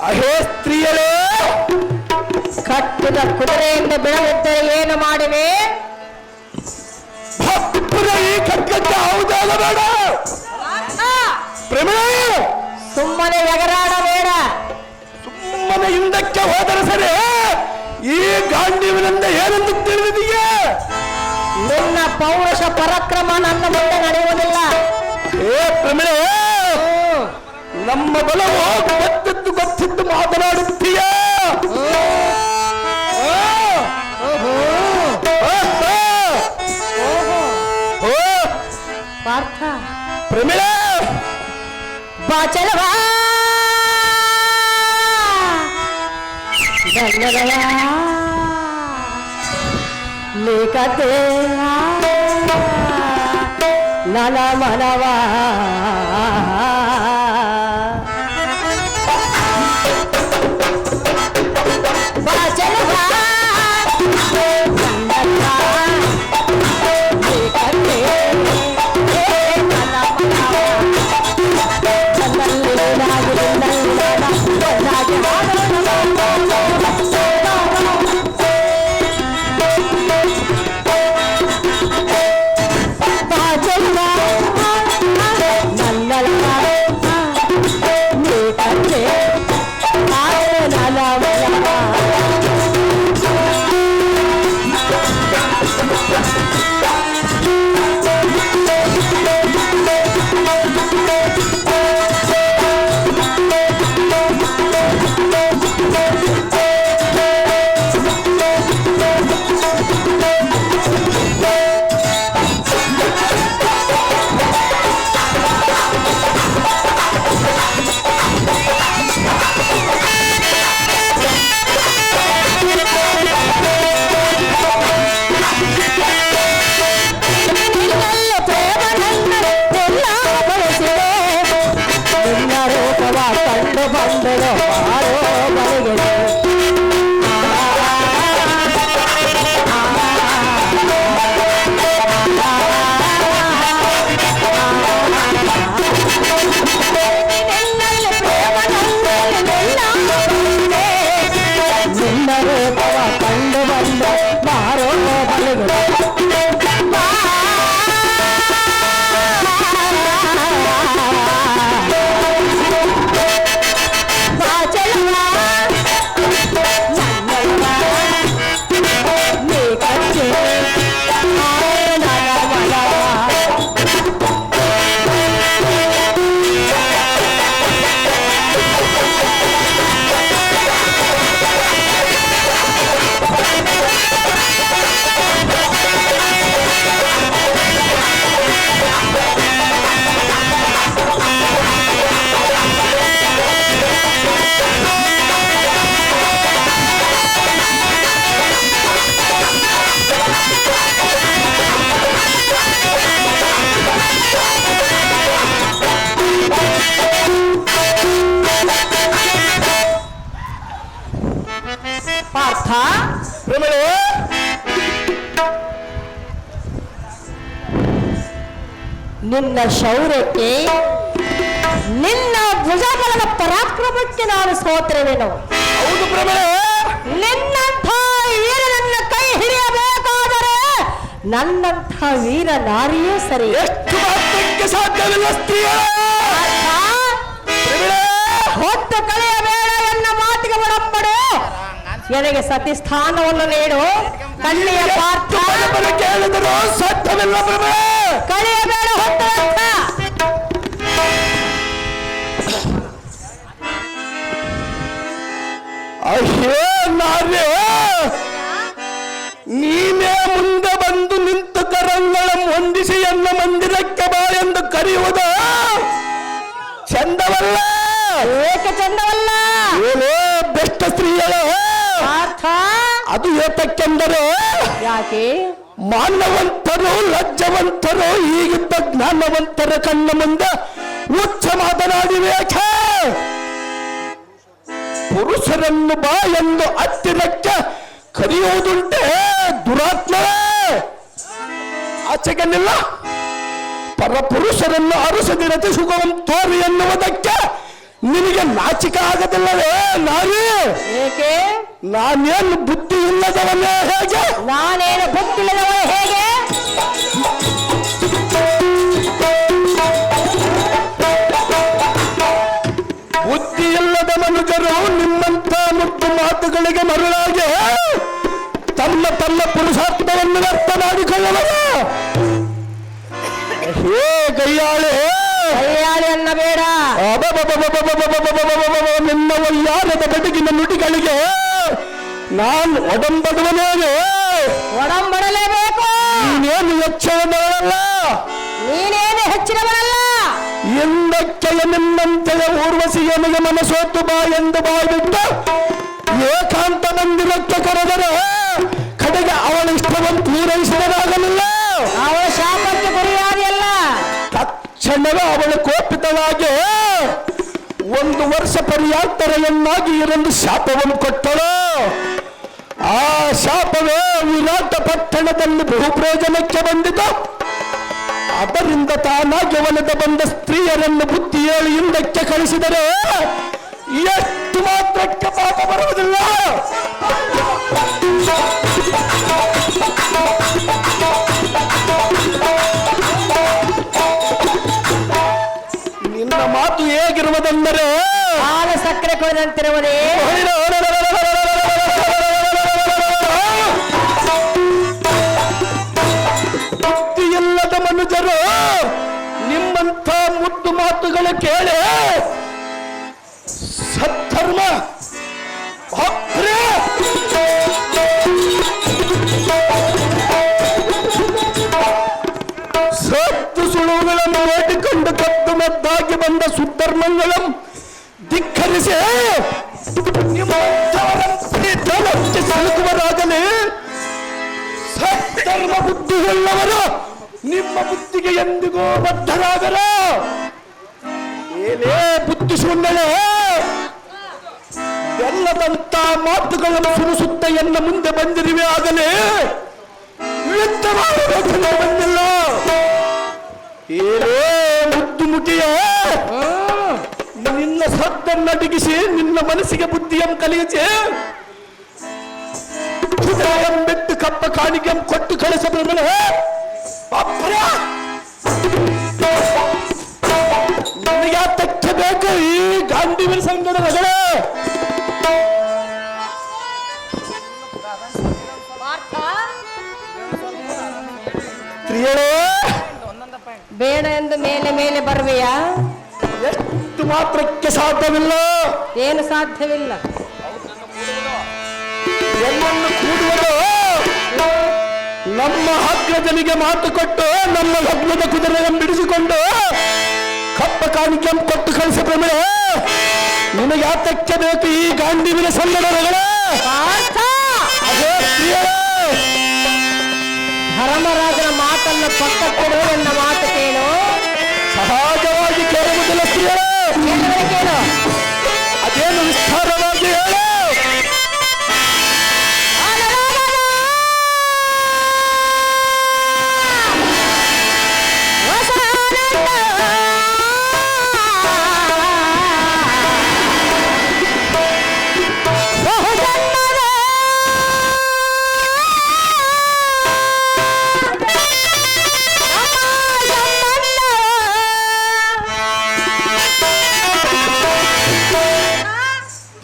ಅಹೇ ಸ್ತ್ರೀಯರೇ, ಕಟ್ಟಿದ ಕುದುರೆಯಿಂದ ಬಿಡದಿದ್ದರೆ ಏನು ಮಾಡಿವೆ? ಈ ಕಗ್ಗಕ್ಕೆ ಯಾವುದಾದ ಬೇಡ. ಪ್ರಮೇಯ, ಸುಮ್ಮನೆ ಎಗರಾಡಬೇಡ. ಸುಮ್ಮನೆ ಹಿಂದಕ್ಕೆ ಹೋದರೆ ಸರಿ. ಈ ಗಾಂಡೀವಿನಿಂದ ಏನೆಂದು ತಿಳಿದಿದೆಯೇ? ನಿನ್ನ ಪೌರುಷ ಪರಾಕ್ರಮ ನನ್ನ ಮುಂದೆ ನಡೆಯುವುದಿಲ್ಲ. ಏ ಪ್ರಮೇಯ, ನಮ್ಮ ಬಲವು ಗೊತ್ತಿದ್ದು ಮಾತನಾಡುತ್ತೀಯ. ಪಾರ್ಥ, ಪ್ರಮೇಯ ಬಾಚಲವಾ ಲೇಖತೆ ನನ ಮನವಾ ಬಾಚಲವಾ ಪಾರ್ಥ, ನಿನ್ನ ಶೌರ್ಯಕ್ಕೆ, ನಿನ್ನ ಭುಜಬಲದ ಪರಾಕ್ರಮಕ್ಕೆ ನಾನು ಸೋತರೆವೇನು? ಹೌದು ಪ್ರಮೇಯ, ನಿನ್ನಂಥ ವೀರನನ್ನ ಕೈ ಹಿಡಿಯಬೇಕಾದರೆ ನನ್ನಂಥ ವೀರ ನಾರಿಯೇ ಸರಿ. ಎಷ್ಟು ಮಾತ್ರಕ್ಕೆ ಸಾಧ್ಯವಿಲ್ಲ ಸ್ತ್ರೀಯ. ಹೊತ್ತು ಕಳೆಯಬೇಡ ಎನ್ನ ಮಾತಿಗೆ ಒಡಂಬಡು. ನನಗೆ ಸತಿ ಸ್ಥಾನವನ್ನು ನೀಡು. ಕಳ್ಳಿಯ ಪಾರ್ಥ, ಕೇಳಿದರೂ ಸಾಧ್ಯವಿಲ್ಲ ಪ್ರಮೇಯ. ಕಳೆಯಬೇಡ ಹೊತ್ತು. ಅಹೇ ನಾರ್ಯ, ನೀನೇ ಮುಂದೆ ಬಂದು ನಿಂತು ಕರಂಗಳ ಹೊಂದಿಸಿ ಎನ್ನ ಮಂದಿರಕ್ಕೆ ಬಾ ಎಂದು ಕರೆಯುವುದ ಚಂದವಲ್ಲ. ಏಕೆ ಚಂದವಲ್ಲ? ಏನೋ ಬೆಷ್ಟ ಸ್ತ್ರೀಯಳು. ಅದು ಏತಕ್ಕೆಂದರೆ, ಯಾಕೆ? ಮಾನವಂತರು ಲಜ್ಜವಂತರು ಈಗಿದ್ದ ಜ್ಞಾನವಂತರ ಕಣ್ಣ ಮುಂದೆ ಉಚ್ಚ ಮಾತನಾಡಿಬೇಕೆ? ಪುರುಷರನ್ನು ಬಾ ಎಂದು ಹತ್ತಿರಕ್ಕೆ ಕರೆಯುವುದುಂಟೆ ದುರಾತ್ಮವೇ. ಆಚೆಗನ್ನಿಲ್ಲ. ಪರಪುರುಷರನ್ನು ಅರಸದಿರತೆ ಸುಖವನ್ನು ತೋರಿ ಎನ್ನುವುದಕ್ಕೆ ನಿನಗೆ ನಾಚಿಕೆ ಆಗದಿಲ್ಲವೇ ನಾರಿ? ಏಕೆ? ನಾನೇನು ಬುದ್ಧಿ ಇಲ್ಲದವನೇ ಹೇಗೆ? ನಾನೇನು ಗೊತ್ತಿಲ್ಲದವ ಹೇಗೆ? ಬುದ್ಧಿ ಇಲ್ಲದ ಮನುಜರು ನಿಮ್ಮಂತ ಮುದ್ದು ಮಾತುಗಳಿಗೆ ಮರುಳಾಗಿ ತಮ್ಮ ಪುರುಷಾರ್ಥವನ್ನು ವ್ಯರ್ಥ ಮಾಡಿಕೊಳ್ಳವರು. ಹೇ ಗಯ್ಯಾಳೆ, ಕೈಯಾಳಿ ಅನ್ನಬೇಡ. ನಿನ್ನ ವಯ್ಯಾರದ ಬಡಗಿನ ನುಡಿಗಳಿಗೆ ನಾನು ಒಡಂಬಡುವನೇನೆ. ಒಡಂಬಡಲೇಬೇಕು. ನೀನೇನು ಹೆಚ್ಚಳದವಳಲ್ಲ, ನೀನೇನು ಹೆಚ್ಚಿನವರಲ್ಲ. ಎಂದಕ್ಕೆಯ ನಿನ್ನಂತೆಯ ಊರ್ವಶಿಯನಿಗೆ ಮನಸೋತು ಬಾ ಎಂದು ಬಾಯ್ಬಿಟ್ಟು ಏಕಾಂತ ಮಂದಿರಕ್ಕೆ ಕರೆದರೆ ಕಡೆಗೆ ಅವಳ ಇಷ್ಟವನ್ನು ಪೂರೈಸಿದರಾಗಲಿಲ್ಲ. ಅವಳ ಶಾಪಕ್ಕೆ ಗುರಿಯಾದಿಯಲ್ಲ. ತಕ್ಷಣವೇ ಅವಳು ಕೋಪಿತವಾಗಿ 1 ವರ್ಷ ಪರ್ಯಾಂತರೆಯನ್ನಾಗಿ ಇರಲು ಶಾಪವನ್ನು ಕೊಟ್ಟಳು. ಆ ಶಾಪವೇ ವಿರಾಟ ಪಟ್ಟಣದಲ್ಲಿ ಬಹು ಪ್ರಯೋಜನಕ್ಕೆ ಬಂದಿತು. ಅದರಿಂದ ತಾನಾಗಿ ಒಲೆದ ಬಂದ ಸ್ತ್ರೀಯರನ್ನು ಬುದ್ಧಿ ಹೇಳಿ ಹಿಂದಕ್ಕೆ ಕಳಿಸಿದರೆ ಎಷ್ಟು ಮಾತ್ರಕ್ಕೆ ಪಾಪ ಬರುವುದಿಲ್ಲ. ನಿನ್ನ ಮಾತು ಹೇಗಿರುವುದೆಂದರೆ ಹಾಲು ಸಕ್ಕರೆ ಕೊಡದಂತಿರುವುದೇ. ಬುದ್ಧಿಯಿಲ್ಲದ ಮನುಜರು ನಿಮ್ಮಂಥ ಮುದ್ದು ಮಾತುಗಳು ಕೇಳಿ ಸದ್ಧರ್ಮ ಸತ್ತು ಸುಳುವುಗಳನ್ನು ಓಡಿಕೊಂಡು ಕದ್ದು ಮದ್ದಾಗಿ ಬಂದ ಸುಧರ್ಮಗಳನ್ನು ಧಿಕ್ಕರಿಸಿ ನಿಮ್ಮಂಥವರಂತೆ ಸಿಲುಕುವರಾಗಲಿ. ಸದ್ಧರ್ಮ ಬುದ್ಧಿಯುಳ್ಳವರು ನಿಮ್ಮ ಬುದ್ಧಿಗೆ ಎಂದಿಗೂ ಬದ್ಧರಾಗರ. ಏನೇ ಬುದ್ಧಿ ಶೂನ್ಯಳೆ, ಎಲ್ಲದಂತ ಮಾತುಗಳನ್ನು ಸುರಿಸುತ್ತ ಎನ್ನ ಮುಂದೆ ಬಂದಿರುವೆ. ಆಗಲೇ ಯುದ್ಧ ಮಾಡಬೇಕು ಬಂದಿಲ್ಲ. ಏನೇ ಮುದ್ದು ಮುಗಿಯ ನಿನ್ನ ಸದ್ದನ್ನಡಗಿಸಿ ನಿನ್ನ ಮನಸ್ಸಿಗೆ ಬುದ್ಧಿಯನ್ನು ಕಲಿಯಿಸಿ ಬಿಟ್ಟು ಕಪ್ಪ ಕಾಣಿಕೆ ಕೊಟ್ಟು ಕಳಿಸದ ನಿನಗೆ ತಕ್ಕ ಬೇಕು ಈ ಗಾಂಧೀವರ ಸಂಘದ ರಗಡ. ಸ್ತ್ರೀಯರೇ, ಬೇಡ ಎಂದು ಮೇಲೆ ಮೇಲೆ ಬರುವೆಯಾ? ಎಷ್ಟು ಮಾತ್ರಕ್ಕೆ ಸಾಧ್ಯವಿಲ್ಲ. ಏನು ಸಾಧ್ಯವಿಲ್ಲ? ಎಲ್ಲನ್ನು ಕೂಡುವುದು ನಮ್ಮ ಅಗ್ರಜನಿಗೆ ಮಾತು ಕೊಟ್ಟು ನಮ್ಮ ಲಗ್ನದ ಕುದುರೆಯನ್ನು ಬಿಡಿಸಿಕೊಂಡು ಕಪ್ಪ ಕಾಣಿಕೆ ಕೊಟ್ಟು ಕಳಿಸಬೇಡ. ನಿನಗೆ ಯಾತಕ್ಕೆ ಬೇಕು ಈ ಗಾಂಧೀವಿನ ಸನ್ನಡಗಳ? ಧರ್ಮರಾಜನ ಮಾತನ್ನು ಪಕ್ಕ ಕೊಡು ಎನ್ನ ಮಾತು ಕೇಳು. ಸಹಜವಾಗಿ ಕೇಳುವುದಿಲ್ಲ ಸ್ತ್ರೀಯರೇ, ಕೇಳು. ಅದೇನು ವಿಸ್ತಾರವಾಗಿ ಹೇಳು.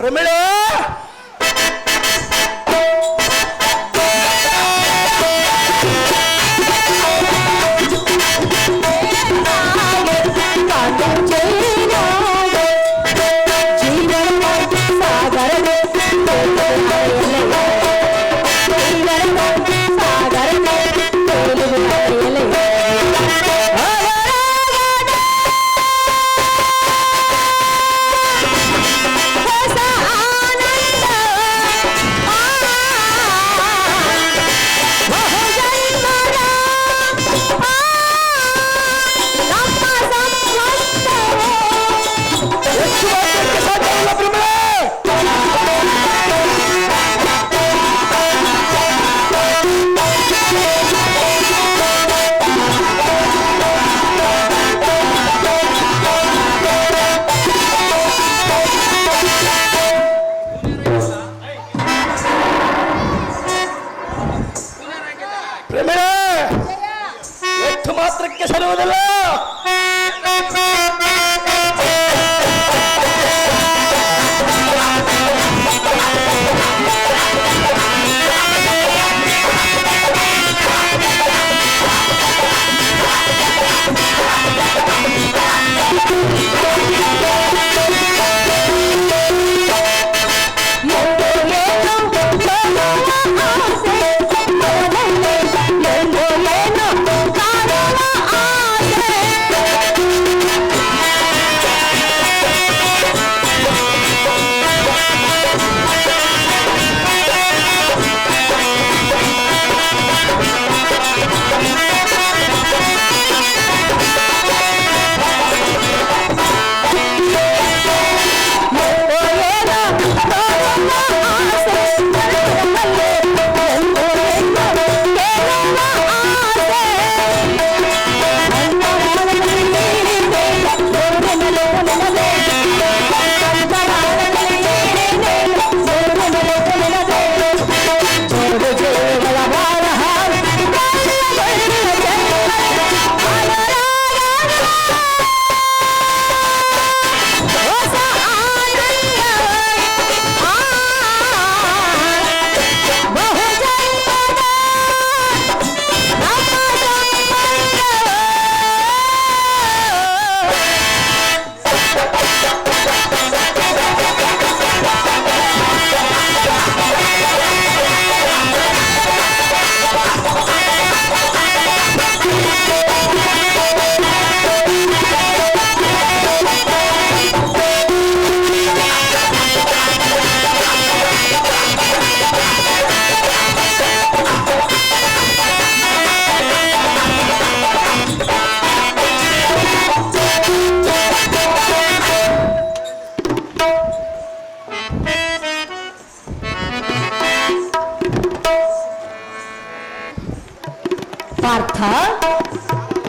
ಪ್ರಮಿಳೆ,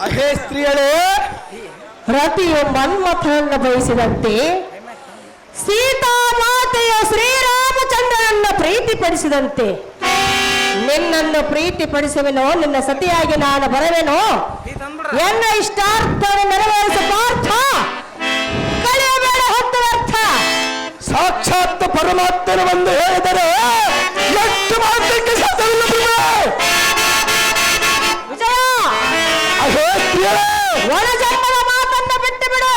ಅಹೇ ಸ್ತ್ರೀಯಳೇ, ರತಿಯು ಮನ್ಮಥನನ್ನು ಬಯಸಿದಂತೆ ಸೀತಾಮಾತೆಯ ಶ್ರೀರಾಮಚಂದ್ರನನ್ನ ಪ್ರೀತಿಪಡಿಸಿದಂತೆ ನಿನ್ನನ್ನು ಪ್ರೀತಿಪಡಿಸುವೆನೋ, ನಿನ್ನ ಸತಿಯಾಗಿ ನಾನು ಬರುವೆನೋ, ಎನ್ನ ಇಷ್ಟಾರ್ಥವನ್ನು ನೆರವೇರಿಸ ಪಾರ್ಥ, ಕಳೆಯಬೇಡ ಹೊತ್ತು ವ್ಯರ್ಥ. ಸಾಕ್ಷಾತ್ ಪರಮಾತ್ಮನ ಬಂದು ಹೇಳಿದರೆ ಎಷ್ಟು ಮಾತ್ರಕ್ಕೆ ಸಾಧ್ಯವಿಲ್ಲ ವಿಜಯ, ಅಹೇ ಸ್ತ್ರೀಯಳೇ, ಒಳ ಜನ್ಮದ ಮಾತನ್ನ ಬಿಟ್ಟು ಬಿಡು.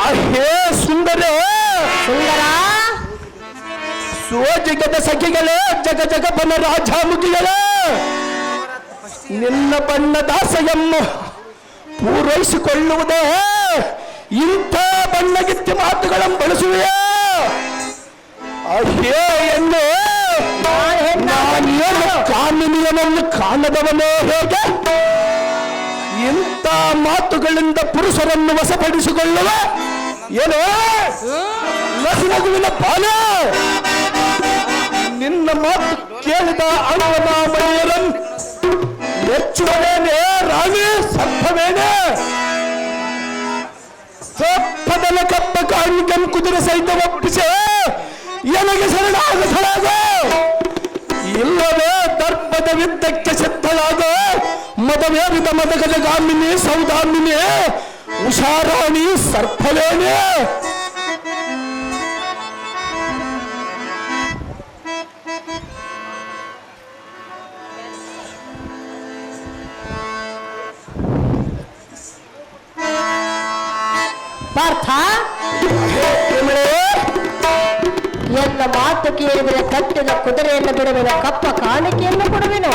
ಅಹೇ ಸುಂದರ ಸುಂದರ, ಜಗದ ಸಖಿಗಳೇ, ಜಗಬನ ರಾಜಾಮುಖಿಗಳೇ, ನಿನ್ನ ಬಣ್ಣದ ಆಸೆಯನ್ನು ಪೂರೈಸಿಕೊಳ್ಳುವುದೇ ಇಂಥ ಬಣ್ಣಗಿತ್ತಿ ಮಾತುಗಳನ್ನು ಬಳಸುವೆ. ಅಹೇ ಎಣ್ಣೆ, ನಾನೇನು ಕಾಮಿನಿಯನನ್ನು ಕಾಣದವನೇ ಹೇಗೆ? ಇಂಥ ಮಾತುಗಳಿಂದ ಪುರುಷರನ್ನು ವಶಪಡಿಸಿಕೊಳ್ಳುವ ಏನೋ ನಸುನಗುವಿನ ಬಾಲೆ. ನಿನ್ನ ಮಾತು ಕೇಳಿದ ಅಣ್ಣನ ಮನೆಯರನ್ನು ಮೆಚ್ಚುವನೇನೆ ರಾಣಿ ಸಪ್ಪವೇನೆ. ಸಪ್ಪದಲ ಕಪ್ಪ ಕಾಣಿಕೆ ಕುದುರೆ ಸಹಿತ ಒಪ್ಪಿಸೆ ಎನಗೆ ಶರಣಾಗ. ಇಲ್ಲವೇ ದರ್ಪದ ವಿದ್ದಕ್ಕೆ ಸಿದ್ಧಳಾಗ ಮದವೇರಿದ ಮದಗದ ಗಾಮಿನಿ ಸೌದಾಮಿನಿ ಉಷಾರಾಣಿ ಸರ್ಪಲೇನೆ. ಪಾರ್ಥ, ಎಲ್ಲ ಮಾತು ಕೇಳಿದರೆ ಕಟ್ಟಿದ ಕುದುರೆಯನ್ನು ಬಿಡುವೆನು, ಕಪ್ಪ ಕಾಣಿಕೆಯನ್ನು ಕೊಡುವೆನು.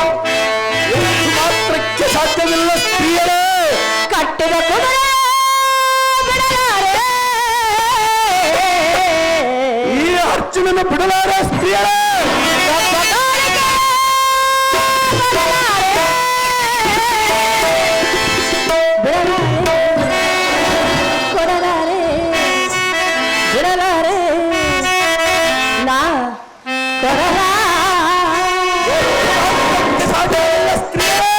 ಮಾತ್ರಕ್ಕೆ ಸಾಧ್ಯವಿಲ್ಲ ಸ್ತ್ರೀಯರೇ. ಕಟ್ಟಿದ ಕುದುರೆ ಬಿಡಲಾರೆ, ಈ ಅರ್ಜುನನ ಬಿಡಲಾರ ಸ್ತ್ರೀಯರೇ. ಕಪ್ಪ ಕಾಣಿಕೆ ಬಿಡಲಾರೆ, ಕೊಡಲಾರೆ, ಬಿಡಲಾರೆ, ನಾ ಕೊಡಲಾರೆ. ಸಾಧ್ಯವಿಲ್ಲ ಸ್ತ್ರೀಯರೇ.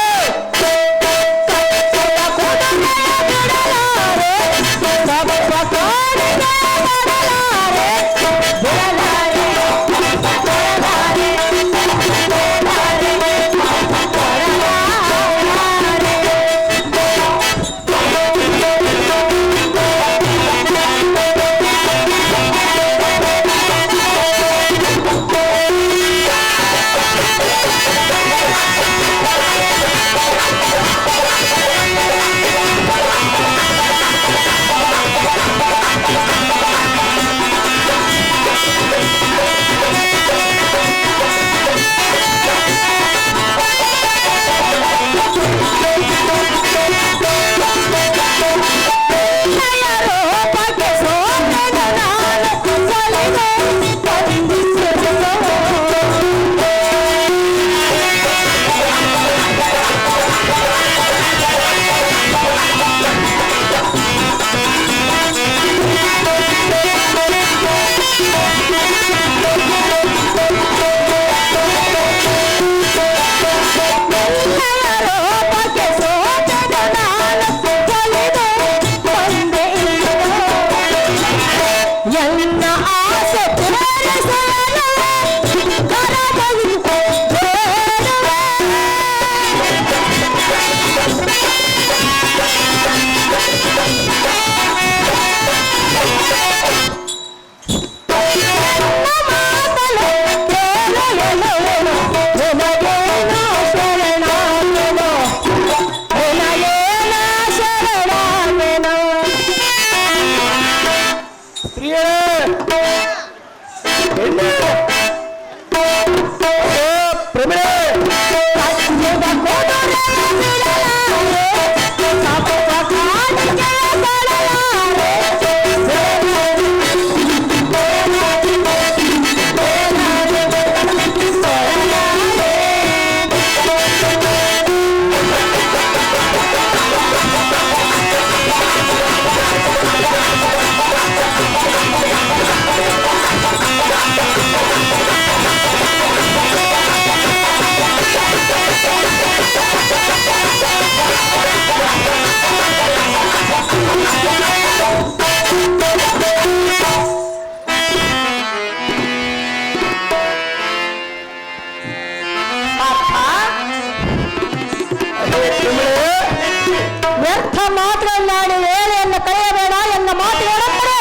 ಮಾತ್ರವನ್ನಾಡಿ ವೇಳೆಯನ್ನು ಕಳೆಯಬೇಡ ಎನ್ನ ಮಾತುಗಳೊಬ್ಬರು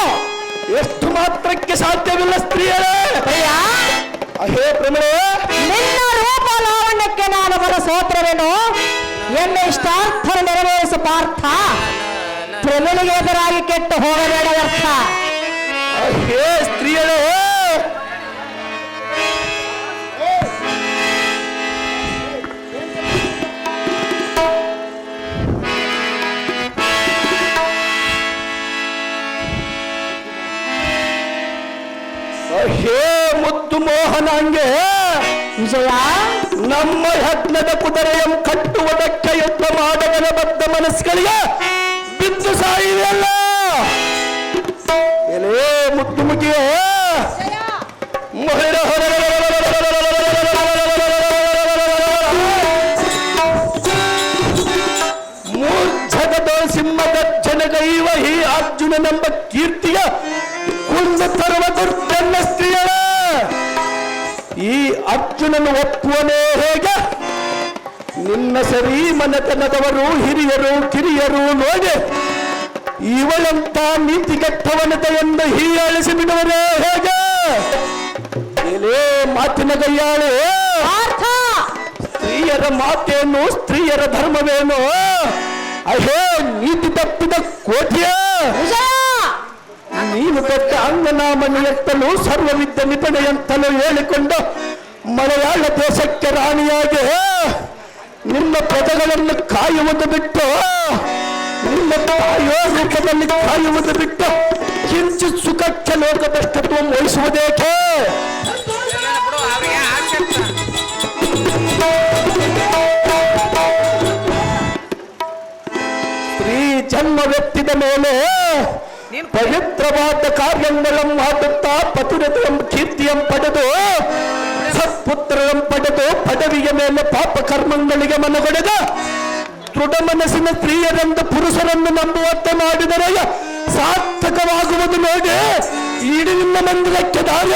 ಎಷ್ಟು ಮಾತ್ರಕ್ಕೆ ಸಾಧ್ಯವಿಲ್ಲ ಸ್ತ್ರೀಯರೇ. ಪ್ರಿಯ, ಅಹೇ ಪ್ರಮಿಳೆ, ನಿನ್ನ ರೂಪ ಲಾವಣ್ಯಕ್ಕೆ ನಾನು ಬರಸೋತ್ರವೇನು ಎನ್ನ ಇಷ್ಟಾರ್ಥ ನೆರವೇರಿಸು ಪಾರ್ಥ. ಪ್ರಮಿಳಿಗೆ ಎದುರಾಗಿ ಕೆಟ್ಟು ಹೋಗಬೇಡ ವ್ಯರ್ಥ. ಅಹೇ ಸ್ತ್ರೀಯರೇ, ಅಹೇ ಮುದ್ದು ಮೋಹನಾಂಗೆ ವಿಜಯ, ನಮ್ಮ ಯಜ್ಞದ ಕುದುರೆಯಂ ಕಟ್ಟುವುದಕ್ಕೆ ಯುದ್ಧ ಮಾಡವನ ಬದ್ಧ ಮನಸ್ಸುಗಳಿಗೆ ಬಿದ್ದು ಸಾಯಿವೆಲ್ಲ. ಎಲೇ ಮುದ್ದು ಮುಗಿಯೇ ಮಹಿಳ ಮೂರ್ಛದ ಸಿಂಹದ ಜನಗೈವ ಈ ಅರ್ಜುನನೆಂಬ ಕೀರ್ತಿಯ ಕುಂದು ತರುವ ದುರ್ಬೆನ್ನ ಸ್ತ್ರೀಯರ ಈ ಅರ್ಜುನನು ಒಪ್ಪುವನೇ ಹೇಗೆ? ನಿನ್ನ ಸರಿ ಮನೆತನದವರು ಹಿರಿಯರು ಕಿರಿಯರು ನೋಡಿ ಇವಳಂತ ನೀತಿಗೆಟ್ಟವನತ ಎಂದು ಹೀಯಾಳಿಸಿ ಬಿಡುವರೇ ಹೇಗೆ? ಎಲೇ ಮಾತಿನ ಗೈಯಾಳೆ, ಸ್ತ್ರೀಯರ ಮಾತೇನು ಸ್ತ್ರೀಯರ ಧರ್ಮವೇನು? ಅಹೇ ನೀತಿ ತಪ್ಪಿದ ಕೋಟಿಯ ನೀನು ದೊಡ್ಡ ಅಂಗನಾಮಣಿಯಂತಲೂ ಸರ್ವವಿದ್ಯ ನಿಪುಣೆಯಂತಲೂ ಹೇಳಿಕೊಂಡು ಮಲಯಾಳ ದೇಶಕ್ಕೆ ರಾಣಿಯಾಗಿ ನಿಮ್ಮ ಪದಗಳನ್ನು ಕಾಯುವುದು ಬಿಟ್ಟು ನಿಮ್ಮ ತಾಯಿಯ ರೂಪದಲ್ಲಿ ಕಾಯುವುದು ಬಿಟ್ಟು ಕಿಂಚಿತ್ ಸುಖಕ್ಕೆ ಲೋಕದಷ್ಟತ್ವ ವಹಿಸುವುದೇಕೆ? ಸ್ತ್ರೀ ಜನ್ಮವೆತ್ತಿದ ಮೇಲೆ ಪವಿತ್ರವಾದ ಕಾರ್ಯಗಳನ್ನು ಮಾಡುತ್ತಾ ಪತಿರತೆಯಂ ಕೀರ್ತಿಯಂ ಪಡೆದು ಸತ್ಪುತ್ರರಂ ಪಡೆದು ಪದವಿಯ ಮೇಲೆ ಪಾಪ ಕರ್ಮಗಳಿಗೆ ಮನಗೊಡೆದ ದೃಢ ಮನಸ್ಸಿನ ಸ್ತ್ರೀಯರೆಂದು ಪುರುಷರನ್ನು ನಂಬುವಂತೆ ಮಾಡಿದರೆ ಸಾರ್ಥಕವಾಗುವುದು ನೋಡಿ ಇಡೀ ನಿಮ್ಮ ಮಂದಿರಕ್ಕೆ ದಾರ.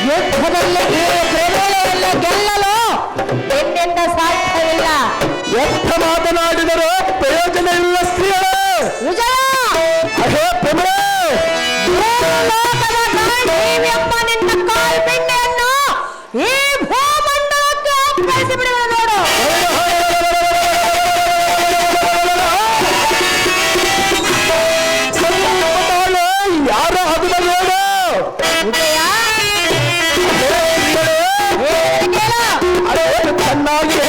ಯುದ್ಧದಲ್ಲಿ ಪ್ರೇರಣೆಯನ್ನು ಗೆಲ್ಲಲು ನಿನ್ನಿಂದ ಸಾಧ್ಯವಿಲ್ಲ. ಎಂಥ ಮಾತನಾಡಿದರೂ ಪ್ರಯೋಜನ ಇಲ್ಲ ಸ್ತ್ರೀಯರೇ. ವಿಜಯ, ಅಹೇ ಪ್ರಮಿಳೆ, ಭೂಲೋಕದ ಗಾಂಧೀವ್ಯೆಂಬ ನಿನ್ನ ಕಾಲ್ಬೆಣ್ಣೆಯನ್ನು ಈ ಭೂಮಂಡಲಕ್ಕೆ ಅಪ್ಪಳಿಸಿ ಬಿಡುವ ನೋಡು. ಯಾರು ಅದನ್ನ ನೋಡು. ವಿಜಯ, ಚೆನ್ನಾಗಿ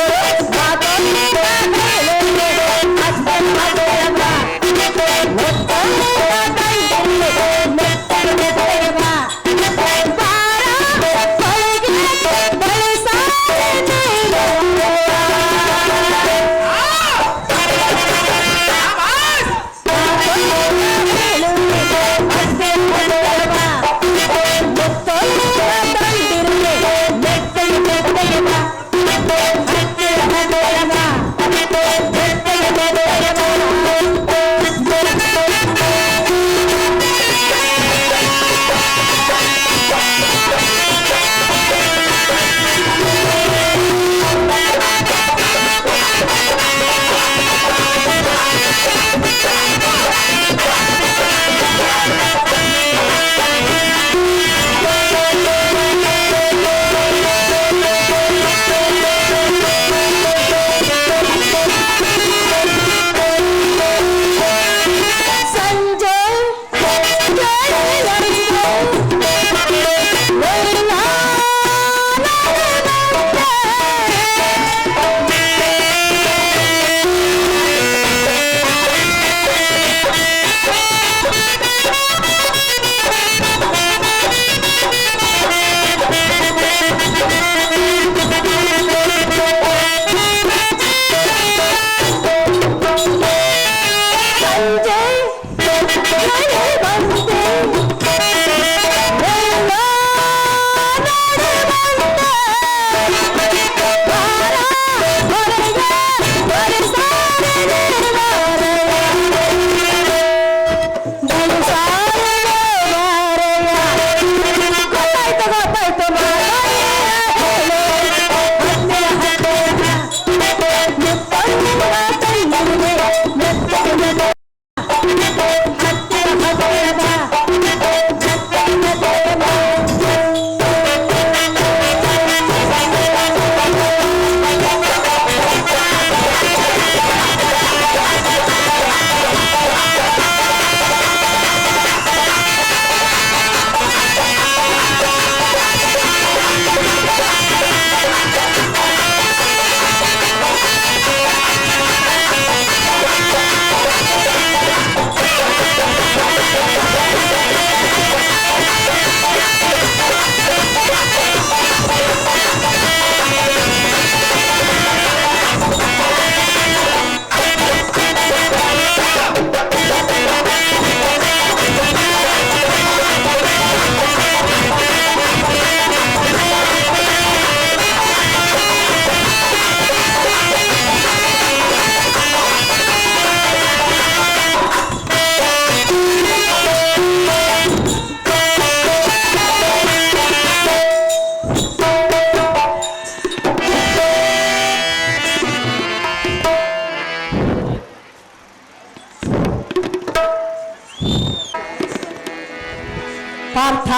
ಪಾರ್ಥ,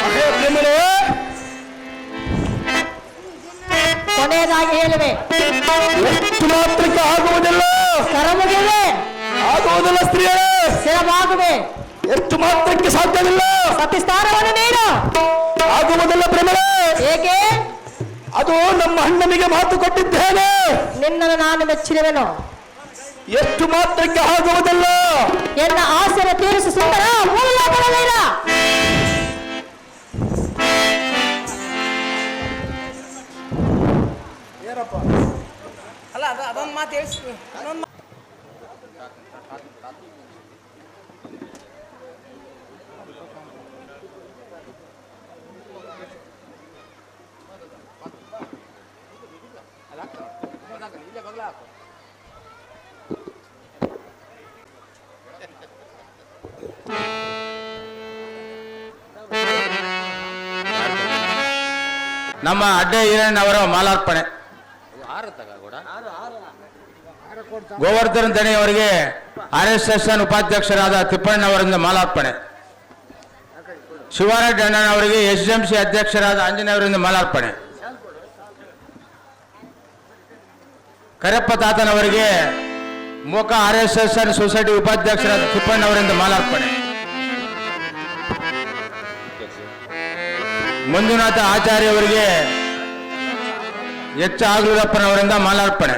ಅದೇ ಪ್ರೇಮರೇ, ಕೊನೆಯದಾಗಿ ಹೇಳುವೆ, ಎಷ್ಟು ಮಾತ್ರಕ್ಕೆ ಆಗುವುದಿಲ್ಲ, ಕರಮುಗಿವೆ, ಆಗುವುದಿಲ್ಲ ಸ್ತ್ರೀಯರೇ, ಸ್ಥಿರವಾಗುವೆ, ಎಷ್ಟು ಮಾತ್ರಕ್ಕೆ ಸಾಧ್ಯವಿಲ್ಲ, ಸತಿಸ್ಥಾನವನ್ನು ನೀನು, ಆಗುವುದಿಲ್ಲ ಪ್ರೇಮರೇ. ಏಕೆ? ಅದು ನಮ್ಮ ಅಣ್ಣನಿಗೆ ಮಾತು ಕೊಟ್ಟಿದ್ದೇನೆ, ನಿನ್ನನ್ನು ನಾನು ಮೆಚ್ಚಿರುವೆನು. ಎಷ್ಟು ಮಾತ್ರಕ್ಕೆ ಆಗುವುದಿಲ್ಲ, ಎನ್ನ ಆಸೆಯನ್ನು ತೀರಿಸಿ ಸುಂದರ ಮೂಲಲೋಕದಲ್ಲಿರ. ಅಲ್ಲ ಅದೊಂದು ಮಾತು ಹೇಳಿಸಿ ನಮ್ಮ ಅಡ್ಡೆ ಈರಣ್ಣವರ ಮಾಲಾರ್ಪಣೆ. ಗೋವರ್ಧನ್ ದಣಿ ಅವರಿಗೆ RSS ಉಪಾಧ್ಯಕ್ಷರಾದ ತಿಪ್ಪಣ್ಣವರಿಂದ ಮಾಲಾರ್ಪಣೆ. ಶಿವರಾಜ್ ಅಣ್ಣನವರಿಗೆ SMC ಅಧ್ಯಕ್ಷರಾದ ಆಂಜನೇಯವರಿಂದ ಮಾಲಾರ್ಪಣೆ. ಕರೆಪ್ಪ ತಾತನವರಿಗೆ ಮೋಕ RSS ಸೊಸೈಟಿ ಉಪಾಧ್ಯಕ್ಷರಾದ ತಿಪ್ಪಣ್ಣವರಿಂದ ಮಾಲಾರ್ಪಣೆ. ಮಂಜುನಾಥ ಆಚಾರ್ಯ ಅವರಿಗೆ ಆಗ್ಲೂರಪ್ಪನವರಿಂದ ಮಾಲಾರ್ಪಣೆ.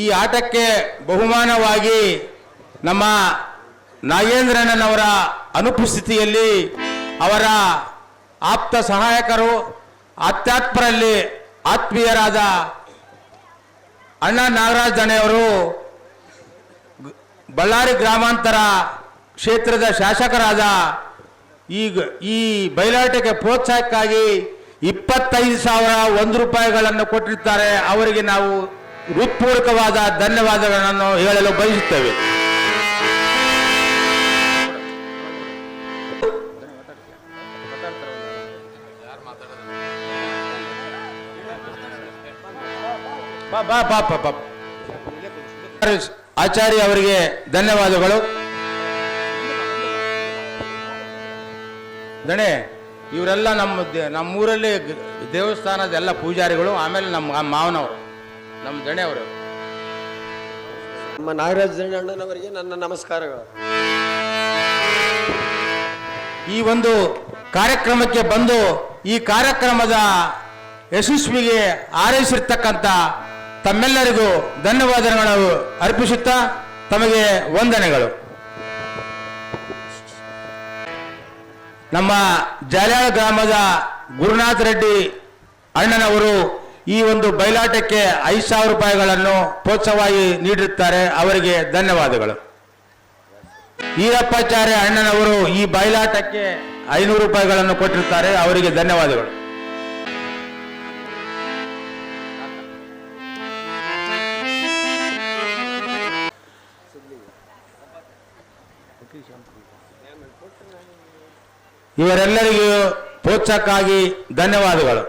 ಈ ಆಟಕ್ಕೆ ಬಹುಮಾನವಾಗಿ ನಮ್ಮ ನಾಗೇಂದ್ರಣ್ಣನವರ ಅನುಪಸ್ಥಿತಿಯಲ್ಲಿ ಅವರ ಆಪ್ತ ಸಹಾಯಕರು, ಅತ್ಯಾತ್ಮರಲ್ಲಿ ಆತ್ಮೀಯರಾದ ಅಣ್ಣ ನಾಗರಾಜ್ ದಣೆಯವರು ಬಳ್ಳಾರಿ ಗ್ರಾಮಾಂತರ ಕ್ಷೇತ್ರದ ಶಾಸಕರಾದ ಈ ಬಯಲಾಟಕ್ಕೆ ಪ್ರೋತ್ಸಾಹಕ್ಕಾಗಿ 25,001 ರೂಪಾಯಿಗಳನ್ನು ಕೊಟ್ಟಿರ್ತಾರೆ. ಅವರಿಗೆ ನಾವು ಹೃತ್ಪೂರ್ವಕವಾದ ಧನ್ಯವಾದಗಳನ್ನು ಹೇಳಲು ಬಯಸುತ್ತೇವೆ. ಆಚಾರ್ಯ ಅವರಿಗೆ ಧನ್ಯವಾದಗಳು. ದಣೆ ಇವರೆಲ್ಲ ನಮ್ಮೂರಲ್ಲಿ ದೇವಸ್ಥಾನದ ಎಲ್ಲ ಪೂಜಾರಿಗಳು, ಆಮೇಲೆ ನಮ್ಮ ಮಾವನವರು, ನಮ್ಮ ದಣೆ ಅವರು. ನಮ್ಮ ನಾಗರಾಜ ಅಣ್ಣನವರಿಗೆ ನನ್ನ ನಮಸ್ಕಾರಗಳು. ಈ ಒಂದು ಕಾರ್ಯಕ್ರಮಕ್ಕೆ ಬಂದು ಈ ಕಾರ್ಯಕ್ರಮದ ಯಶಸ್ವಿಗೆ ಹಾರೈಸಿರ್ತಕ್ಕಂಥ ತಮ್ಮೆಲ್ಲರಿಗೂ ಧನ್ಯವಾದಗಳು ಅರ್ಪಿಸುತ್ತಾ ತಮಗೆ ವಂದನೆಗಳು. ನಮ್ಮ ಜಾಲ್ಯಾಳ ಗ್ರಾಮದ ಗುರುನಾಥ್ ರೆಡ್ಡಿ ಅಣ್ಣನವರು ಈ ಒಂದು ಬಯಲಾಟಕ್ಕೆ 5,000 ರೂಪಾಯಿಗಳನ್ನು ಪ್ರೋತ್ಸಾಹವಾಗಿ ನೀಡಿರುತ್ತಾರೆ. ಅವರಿಗೆ ಧನ್ಯವಾದಗಳು. ಈರಪ್ಪಾಚಾರ್ಯ ಅಣ್ಣನವರು ಈ ಬಯಲಾಟಕ್ಕೆ 500 ರೂಪಾಯಿಗಳನ್ನು ಕೊಟ್ಟಿರುತ್ತಾರೆ. ಅವರಿಗೆ ಧನ್ಯವಾದಗಳು. ಇವರೆಲ್ಲರಿಗೂ ಪ್ರೋತ್ಸಾಹಕ್ಕಾಗಿ ಧನ್ಯವಾದಗಳು.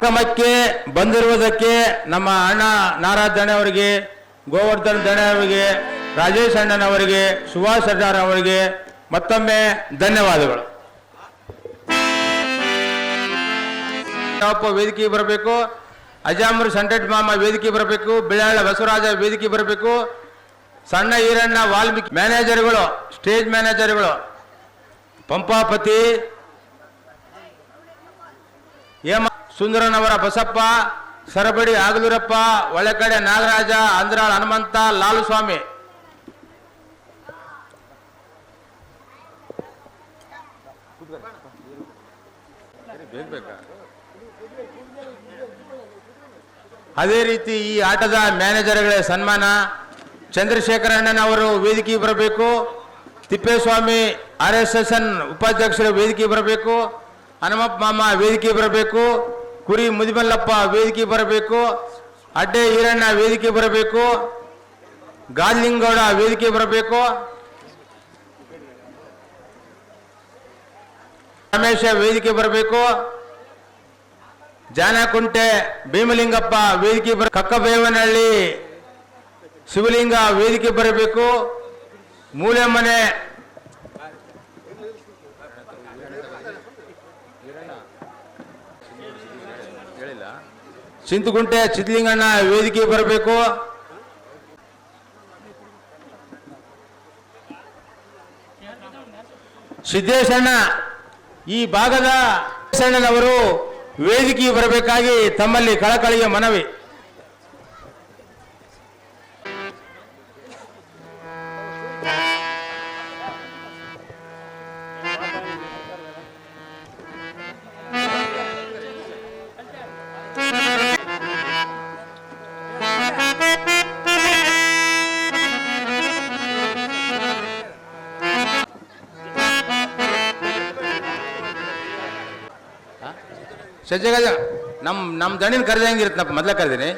ಕಾರ್ಯಕ್ರಮಕ್ಕೆ ಬಂದಿರುವುದಕ್ಕೆ ನಮ್ಮ ಅಣ್ಣ ನಾರಾಜ್ ದಣೆ ಅವರಿಗೆ, ಗೋವರ್ಧನ್ ದಣೆ ಅವರಿಗೆ, ರಾಜೇಶ್ ಅಣ್ಣನವರಿಗೆ, ಸುಭಾಷ್ ಅಣ್ಣಾರ್ ಅವರಿಗೆ ಮತ್ತೊಮ್ಮೆ ಧನ್ಯವಾದಗಳು. ವೇದಿಕೆ ಬರಬೇಕು, ಅಜಾಮರ್ ಸಂಟೆಟ್ ಮಾಮ ವೇದಿಕೆ ಬರಬೇಕು, ಬಿಳಾಳ ಬಸವರಾಜ ವೇದಿಕೆ ಬರಬೇಕು, ಸಣ್ಣ ಈರಣ್ಣ ವಾಲ್ಮೀಕಿ ಮ್ಯಾನೇಜರ್ಗಳು, ಸ್ಟೇಜ್ ಮ್ಯಾನೇಜರ್ಗಳು ಪಂಪಾಪತಿ, ಹೇಮ ಸುಂದರನವರ ಬಸಪ್ಪ, ಸರಬಡಿ ಆಗಲೂರಪ್ಪ, ಒಳಕಡೆ ನಾಗರಾಜ, ಅಂದ್ರಾಳ್ ಹನುಮಂತ, ಲಾಲುಸ್ವಾಮಿ. ಅದೇ ರೀತಿ ಈ ಆಟದ ಮ್ಯಾನೇಜರ್ಗಳ ಸನ್ಮಾನ ಚಂದ್ರಶೇಖರ ಅಣ್ಣನವರು ವೇದಿಕೆ ಬರಬೇಕು, ತಿಪ್ಪೇಸ್ವಾಮಿ RSSN ಉಪಾಧ್ಯಕ್ಷರು ವೇದಿಕೆ ಬರಬೇಕು, ಹನುಮಪ್ಪ ಮಾಮ ವೇದಿಕೆ ಬರಬೇಕು, ಕುರಿ ಮುದಿಮಲ್ಲಪ್ಪ ವೇದಿಕೆ ಬರಬೇಕು, ಅಡ್ಡೆ ಈರಣ್ಣ ವೇದಿಕೆ ಬರಬೇಕು, ಗಾಲಿಂಗೌಡ ವೇದಿಕೆ ಬರಬೇಕು, ರಮೇಶ ವೇದಿಕೆ ಬರಬೇಕು, ಜಾನಕುಂಟೆ ಭೀಮಲಿಂಗಪ್ಪ ವೇದಿಕೆ ಕಕ್ಕಬೇವನಹಳ್ಳಿ ಶಿವಲಿಂಗ ವೇದಿಕೆ ಬರಬೇಕು, ಮೂಲೆಮನೆ ಚಿಂತಗುಂಟೆ ಚಿದ್ಲಿಂಗಣ್ಣ ವೇದಿಕೆ ಬರಬೇಕು, ಸಿದ್ದೇಶಣ್ಣ ಈ ಭಾಗದ ಅಣ್ಣನವರು ವೇದಿಕೆ ಬರಬೇಕಾಗಿ ತಮ್ಮಲ್ಲಿ ಕಳಕಳಿಯ ಮನವಿ. ಸಜ್ಜಗ ನಮ್ಮ ದಣಿನ ಕರೆದಂಗಿರುತ್ತಪ್ಪ, ಮೊದಲೇ ಕರೆದೀನಿ.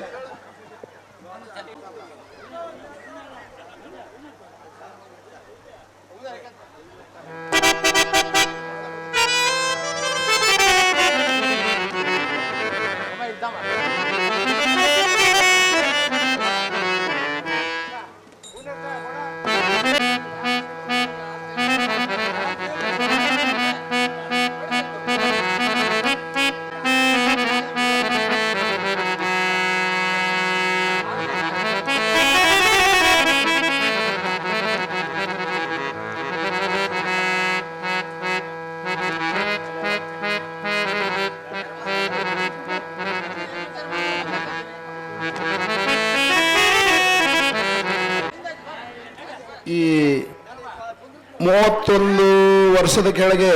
ಈ 31 ವರ್ಷದ ಕೆಳಗೆ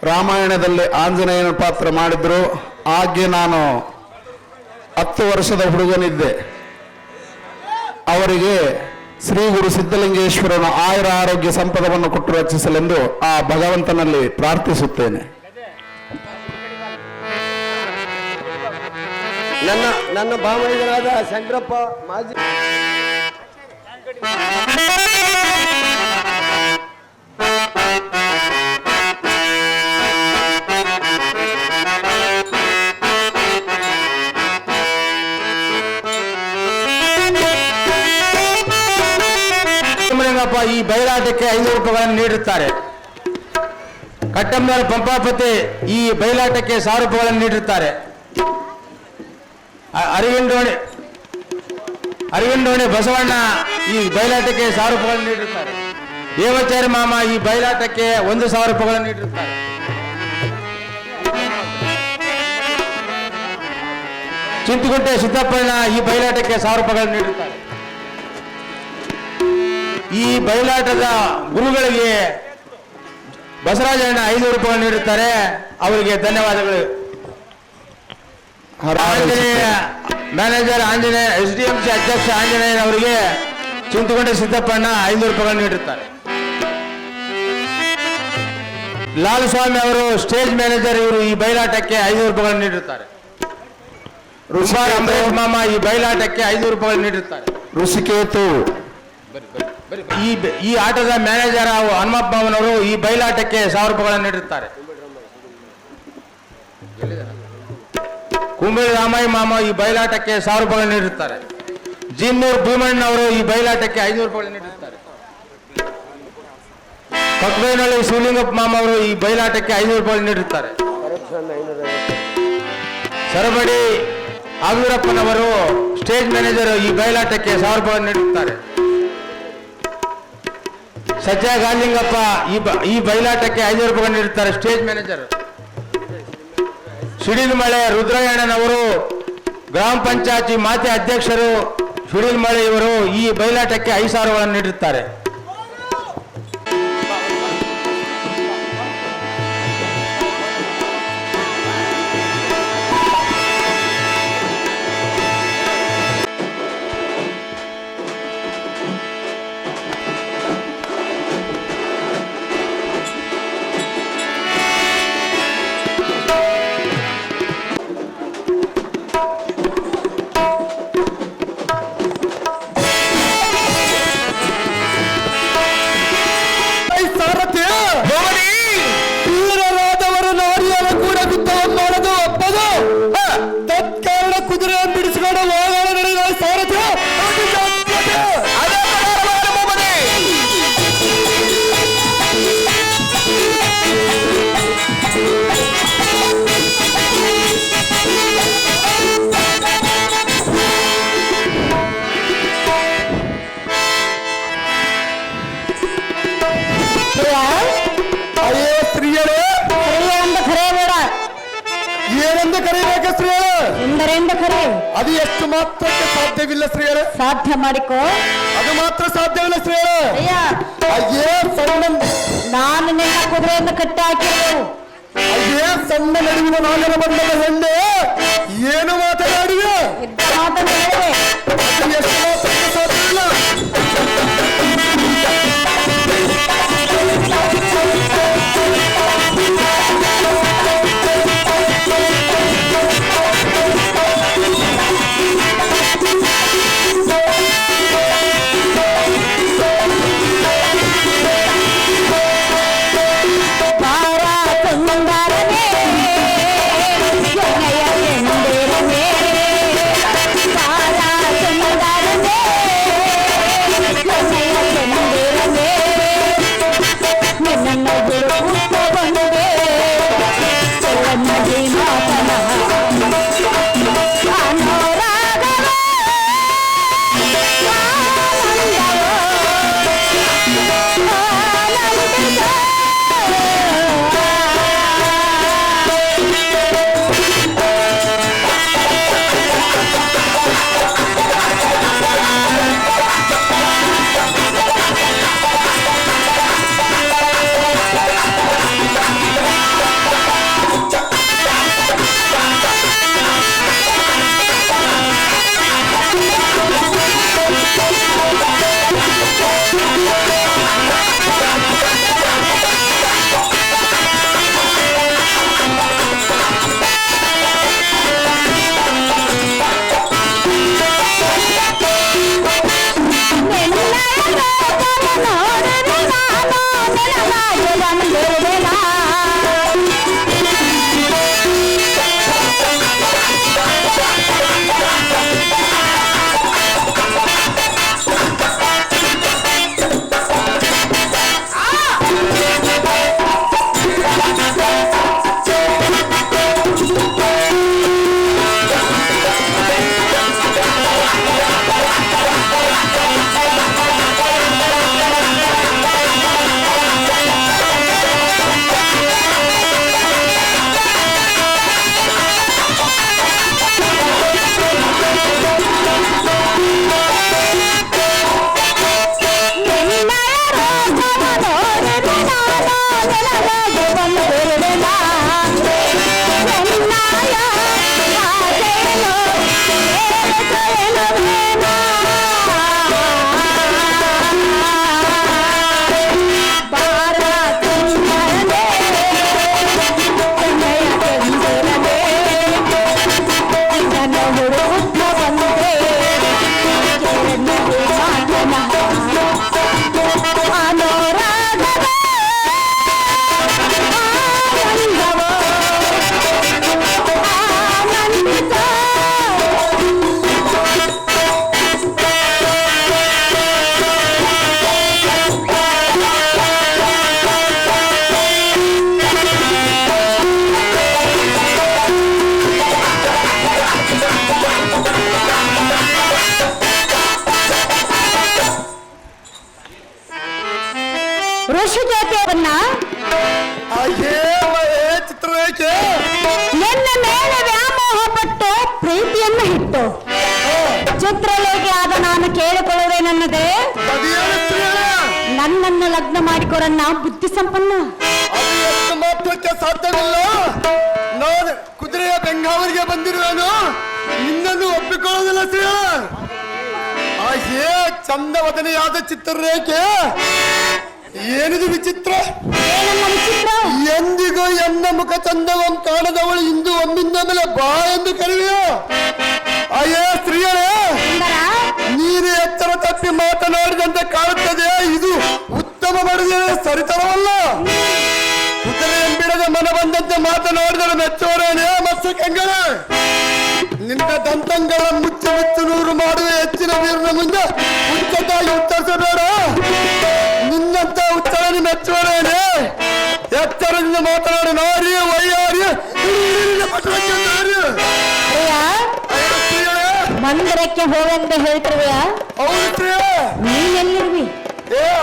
ರಾಮಾಯಣದಲ್ಲಿ ಆಂಜನೇಯನ ಪಾತ್ರ ಮಾಡಿದ್ರು. ಹಾಗೆ ನಾನು 10 ವರ್ಷದ ಹುಡುಗನಿದ್ದೆ. ಅವರಿಗೆ ಶ್ರೀ ಗುರು ಸಿದ್ಧಲಿಂಗೇಶ್ವರನ ಆಯುರ ಆರೋಗ್ಯ ಸಂಪದವನ್ನು ಕೊಟ್ಟು ರಚಿಸಲೆಂದು ಆ ಭಗವಂತನಲ್ಲಿ ಪ್ರಾರ್ಥಿಸುತ್ತೇನೆ. ನನ್ನ ಭಾವೈದರಾದ ಶಂಕರಪ್ಪ ಮಾಜಿ ಈ ಬಯಲಾಟಕ್ಕೆ 500 ರೂಪಾಯಿಗಳನ್ನು ನೀಡಿರುತ್ತಾರೆ. ಕಟ್ಟಮ್ಮನವರ ಪಂಪಾಪತಿ ಈ ಬಯಲಾಟಕ್ಕೆ 1000 ರೂಪಾಯಿಗಳನ್ನು ನೀಡಿರುತ್ತಾರೆ. ಅರವಿಂದೋಣಿ ಬಸವಣ್ಣ ಈ ಬಯಲಾಟಕ್ಕೆ 1000 ರೂಪಾಯಿಗಳನ್ನು ನೀಡಿರುತ್ತಾರೆ. ದೇವಚಾರಿ ಮಾಮ ಈ ಬಯಲಾಟಕ್ಕೆ 1000 ರೂಪಾಯಿಗಳನ್ನು ನೀಡಿರುತ್ತಾರೆ. ಚಿಂತಗುಂಟೆ ಸಿದ್ದಪ್ಪಣ್ಣ ಈ ಬಯಲಾಟಕ್ಕೆ 1000 ರೂಪಾಯಿಗಳನ್ನು ನೀಡಿರುತ್ತಾರೆ. ಈ ಬಯಲಾಟದ ಗುರುಗಳಿಗೆ ಬಸವರಾಜಣ್ಣ 500 ರೂಪಾಯಿಗಳನ್ನು ನೀಡುತ್ತಾರೆ. ಅವರಿಗೆ ಧನ್ಯವಾದಗಳು. ಆಂಜನೇಯ ಮ್ಯಾನೇಜರ್ ಆಂಜನೇಯ SDMC ಅಧ್ಯಕ್ಷ ಆಂಜನೇಯನವರಿಗೆ ಚಿಂತಗುಂಟೆ ಸಿದ್ದಪ್ಪಣ್ಣ 500 ರೂಪಾಯಿಗಳನ್ನು ನೀಡಿರುತ್ತಾರೆ. ಲಾಲುಸ್ವಾಮಿ ಅವರು ಸ್ಟೇಜ್ ಮ್ಯಾನೇಜರ್, ಇವರು ಈ ಬಯಲಾಟಕ್ಕೆ 500 ರೂಪಾಯಿಗಳನ್ನು ನೀಡಿರುತ್ತಾರೆ. ಅಂಬರೀಶ್ ಮಾಮ ಈ ಬಯಲಾಟಕ್ಕೆ 500 ರೂಪಾಯಿಗಳನ್ನು ನೀಡಿರುತ್ತಾರೆ. ಋಷಿಕೇತು ಈ ಆಟದ ಮ್ಯಾನೇಜರ್ ಹನುಮಪ್ಪ ಮಾವನವರು ಈ ಬಯಲಾಟಕ್ಕೆ 1000 ರೂಪಾಯಿಗಳನ್ನು ನೀಡಿರುತ್ತಾರೆ. ಕುಂಬಳಿ ರಾಮಯ್ಯ ಮಾಮ ಈ ಬಯಲಾಟಕ್ಕೆ 1000 ರೂಪಾಯಿ ನೀಡಿರುತ್ತಾರೆ. ಜಿನ್ನೂರು ಭೀಮಣ್ಣವರು ಈ ಬಯಲಾಟಕ್ಕೆ 500 ರೂಪಾಯಿ ನೀಡಿರುತ್ತಾರೆ. ಕಕ್ಬೇನಹಳ್ಳಿ ಶಿವಲಿಂಗಪ್ಪ ಮಾಮ ಅವರು ಈ ಬಯಲಾಟಕ್ಕೆ 500 ರೂಪಾಯಿ ನೀಡಿರುತ್ತಾರೆ. ಸರಬಡಿ ಆವೀರಪ್ಪನವರು ಸ್ಟೇಜ್ ಮ್ಯಾನೇಜರ್ ಈ ಬಯಲಾಟಕ್ಕೆ 1000 ರೂಪಾಯಿ ನೀಡುತ್ತಾರೆ. ಸಜ್ಜಾ ಗಾಂಧಿಂಗಪ್ಪ ಈ ಬಯಲಾಟಕ್ಕೆ 500 ರೂಪಾಯಿ ನೀಡುತ್ತಾರೆ, ಸ್ಟೇಜ್ ಮ್ಯಾನೇಜರ್. ಸಿಡಿಲ್ಮಳೆ ರುದ್ರಯ್ಯಣ್ಣನವರು ಗ್ರಾಮ ಪಂಚಾಯತಿ ಮಾಜಿ ಅಧ್ಯಕ್ಷರು ಸಿಡಿಲ್ಮಳೆ ಇವರು ಈ ಬಯಲಾಟಕ್ಕೆ 5,000 ನೀಡುತ್ತಾರೆ. ವೀರರಾದವರು ನಾರಿಯರ ಕೂಡ ಯುದ್ಧವನ್ನು ಮಾಡದು ಒಪ್ಪದು. ತತ್ಕಾರಣ ಕುದುರೆ ಬಿಡಿಸಿಕೊಂಡು ಹೋಗೋಣ ನಡೆಯುವ ಸಾರಥಿ ಏನೆಂದು ಕರೆಯಬೇಕು ಸ್ತ್ರೀಯರು? ಎಂದರೆಂದು ಕರೆ. ಅದು ಎಷ್ಟು ಮಾತ್ರಕ್ಕೆ ಸಾಧ್ಯವಿಲ್ಲ ಸ್ತ್ರೀಯರು. ಸಾಧ್ಯ ಮಾಡಿಕೋ. ಅದು ಮಾತ್ರ ಸಾಧ್ಯವಿಲ್ಲ ಸ್ತ್ರೀಯರು. ಅಯ್ಯ, ಅಯ್ಯೇ ಸಣ್ಣ ನಾನು ನಿನ್ನ ಕುದುರೆಯನ್ನು ಕಟ್ಟಿ ಹಾಕಿರು. ಅಯ್ಯೇ ಸಣ್ಣ ನಡುವಿನ ನಾಲ್ಕರ ಬಂಧದ ಹೆಣ್ಣೆ ಏನು ಮಾತನಾಡಿವೆ? ಇದ್ದ ಮಾತನ್ನು ಹೇಳಿದೆ. ಅದು ಎಷ್ಟು ಮಾತ್ರಕ್ಕೆ ಸಾಧ್ಯವಿಲ್ಲ. ಬಾರ ಸುಂದರನೇ ಎಣ್ಣೆಯ ಎಂಡೆ ಚಿತ್ರರೇಖೆ ಎನ್ನ ಮೇಲೆ ವ್ಯಾಮೋಹ ಪಟ್ಟು ಪ್ರೀತಿಯನ್ನು ಹಿಟ್ಟು ಚಿತ್ರಲೇಖೆ ಆದ ನಾನು ಕೇಳಿಕೊಳ್ಳುವೇನನ್ನದೆ ನನ್ನನ್ನು ಲಗ್ನ ಮಾಡಿಕೊರನ್ನ ಬುದ್ಧಿ ಸಂಪನ್ನ. ಅದು ಮಾತ್ರಕ್ಕೆ ಸಾಧ್ಯವಿಲ್ಲ. ನಾನು ಕುದುರೆಯ ಬೆಂಗಾವಲಿಗೆ ಬಂದಿರುವೆನು, ನಿನ್ನನ್ನು ಒಪ್ಪಿಕೊಳ್ಳೋದಿಲ್ಲ ಶ್ರೀಯ. ಚಂದವದನೆಯಾದ ಚಿತ್ರರೇಖೆ ಏನಿದು ವಿಚಿತ್ರ? ಏನನ್ನ ವಿಚಿತ್ರ? ಎಂದಿಗೂ ಎನ್ನ ಮುಖ ಚಂದವಂ ಕಾಣದವಳು ಇಂದು ಒಮ್ಮಿಂದ ಮೇಲೆ ಬಾ ಎಂದು ಕರೆಯುವ ಸ್ತ್ರೀಯರೇ, ನೀನು ಎಚ್ಚರ ತಪ್ಪಿ ಮಾತನಾಡಿದಂತೆ ಕಾಣುತ್ತದೆ. ಇದು ಉತ್ತಮ ಮಾಡಿದರೆ ಸರಿತರವಲ್ಲ. ಕುದುರೆ ಬಿಡದ ಮನ ಬಂದಂತೆ ಮಾತನಾಡಿದರೆ ಮೆಚ್ಚೋರೇನೇ ಮತ್ಸ್ಯ ಕಂಗಣ. ನಿನ್ನ ದಂತಂಗಳ ಮುಚ್ಚು ಮುಚ್ಚು ನೂರು ಮಾಡುವ ಹೆಚ್ಚಿನ ವೀರನ ಮುಂದೆ ಉಚ್ಚತಾಗಿ ಉತ್ತರಿಸಬೇಡ. ನಿನ್ನಂತ ಉಚ್ಚರಣೆ ಮೆಚ್ಚುವರೇನೆ. ಎಚ್ಚರದಿಂದ ಮಾತನಾಡಿ ನಾರಿ ವೈಯಾರಿ ಮಂದಿರಕ್ಕೆ ಹೋಗಂತ ಹೇಳ್ತಿರುವೆಯ? ನೀ ಎಲ್ಲಿರುವಿ?